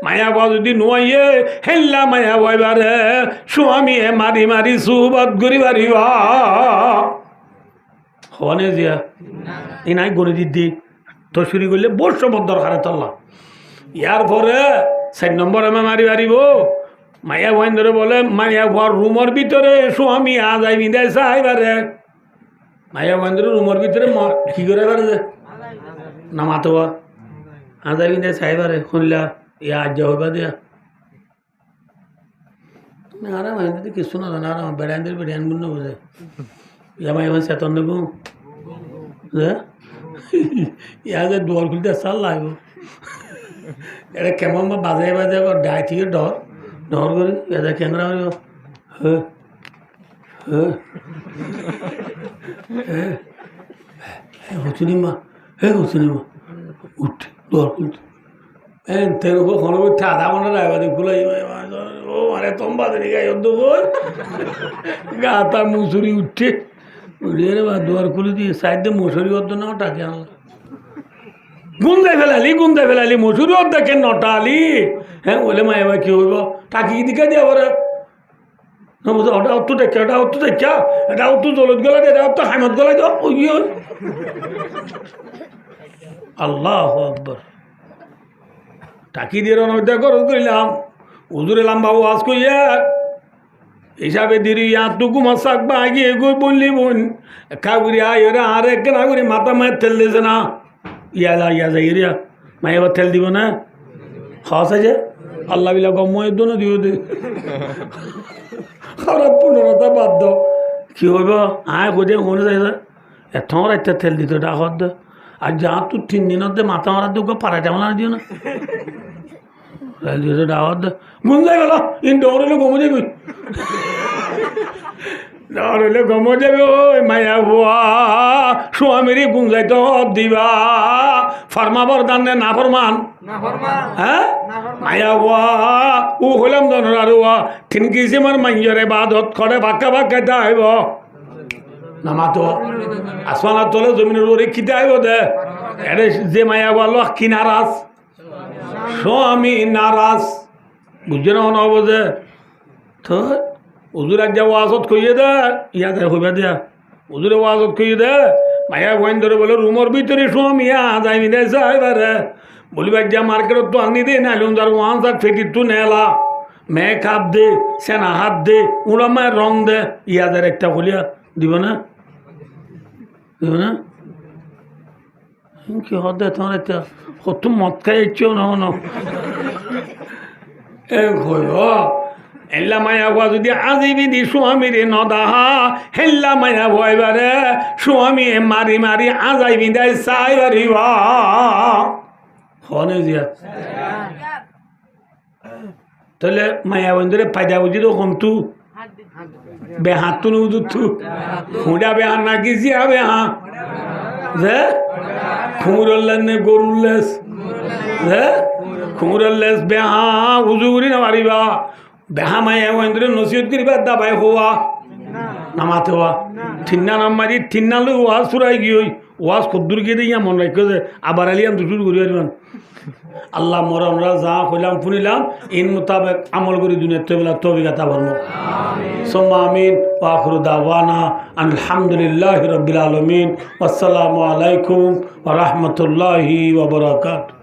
Speaker 1: মায়া বা যদি নোয়াইয়ে হেল্লা মায়া ওইবারে স্বামীয়ে মারি মারি সুহুবত গরিবারিবা হনে জিয়া এই নাই গড়ে দিদি তো শুরু করলে বর্ষবদ্ধ দরকারে তল্লা ইয়ার পরে 4 নম্বর আমি মারি মারিব মায়া ভাইন ধরে বলে মায়া ঘর রুমের ভিতরে স্বামী আজাই বিদায় চাইবারে মায়া ভাইন ধরে রুমের ভিতরে কি করে পারে যে না মাতোয়া আজাই বিদায় চাইবারে শুনলা ইয়া আজ হইবা দিয়া আরে মাইন দিদি কিছু না জানা আর বেড়াইদের বেড়াইন গুণ বোঝে ইয়া মায়া ভাই চেতন দেবো ইয়া যে দুয়ার খুলতে চাল লাগব এটা কেমন বা বাজাই বাজে ডাই থেকে ডর ডর করি এটা ক্যামেরা মারিব হচ্ছি মা হচ্ছে মা উঠে দুয়ার খুলতে তের উপর কোনো উঠে আধা ঘন্টা ড্রাইভারি খুলে ও মানে তম্বা দিনি গাই গা তা মুসুরি উঠে উড়িয়ে রে বা দুয়ার খুলে দিয়ে সাইডে মশুরি অর্ধ না টাকে আনলো গুন্দায় ফেলালি মশুরি অর্ধ দেখেন নটা আলি হ্যাঁ বলে মায়া ভাই কি হইব টাকি দিকে দিয়ে আবার ওটা অত্তু দেখা এটা অত্তু দেখা এটা অত্তু জলত গলা দিয়ে এটা অত্তু হাইমত গলা দাও ওই আল্লাহ আকবার টাকি দিয়ে রনটা খরচ করিলাম হুজুর এলাম বাবু আজ কইয়া হিসাবে দিরি ইয়াতুকু মাসাক বা আগে এগোই বললি বোন কাগুরি আয় আর এক না করি মাথা মায়ের তেল দিয়েছে না ইয়া যাই রিয়া মায়ে এবার তেল দিব না খাওয়া আছে আল্লাহ বিলা গম্ময়ের জন্য দিও দে খারাপ 15টা বাদ দাও কি হইব আয় কোথায় মনে যাই এত রাইতে তেল দিত ডাকত দে আর যা তুই 3 দিনত দে মাথা মারার দুঃখ পাড়াইতে মারা দিও না তেল দিত ডাকত দে গুন যাই গেল ইন দৌড়লে গমে যাবি দৌড়লে গমে যাবে ওই মায়া ভুয়া স্বামীরই গুন যাইতে দিবা ফরমাবর দান না ফরমান হ্যাঁ মায়া ভুয়া ও হলাম দনর আর থিনকিসি মার মাইয়রে বাদত করে বাক্কা বাক্কা আইব নামাতো আসমানার তলে জমিনের উপরে খিতে আইব দে এরে যে মায়া ভুয়া লক্ষ্মী নারাজ স্বামী নারাজ বুঝছে না অনব যে তো হুজুর এক যা ওয়াজত কইয়ে দে ইয়াতে হইবা দিয়া হুজুরে ওয়াজত কইয়ে দে মায়া বইন ধরে বলে রুমের ভিতরে স্বামী যাইনি দে যাইবারে বলিবার যা মার্কেটত তো আনি দে না যার ওয়ান যার ফেটির তো নেলা মেয়ে কাপ দে সেনা হাত দে ওরা মায়ের রং দে ইয়াদের একটা বলিয়া দিব না দিব না কি হদে তোমার একটা কত মদ খাই ইচ্ছেও না হন এ হইব এল্লা মায়া ভুয়া যদি আজিবি দি স্বামীরে নদাহা হেল্লা মায়া ভয়বারে স্বামী মারি মারি আজাইবি দেয় চাইবারি হনে জিয়া তাহলে মায়া বন্ধুরে ফায়দা বুঝি তো কমতু বেহাত তো নুদুতু হুঁডা বেহা নাকি জিয়া বেহা যে খুঁড়লেন নে গরুল্লেস যে খুঁড়লেস বেহা উজু করি না পারিবা বেহা মায়া বন্ধুরে নসিহত করিবা দাবাই হওয়া নামাতে হওয়া ঠিন্না নাম মারি ঠিন্না লোক ওয়াজ ফুরাই গিয়ে ওয়াজ কদ্দুর গিয়ে দিয়ে মন রাখো যে আবার আলিয়াম দুটুর করি পারবেন আল্লাহ মরমরা যা হইলাম শুনিলাম ইন মোতাবেক আমল করি দুনিয়া তবিলা তবিগাতা বর্ম সোম্মা আমিন ওয়াখরু দাওয়ানা আলহামদুলিল্লাহি রাব্বিল আলামিন আসসালামু আলাইকুম ওয়া রাহমাতুল্লাহি ওয়া বারাকাতুহু।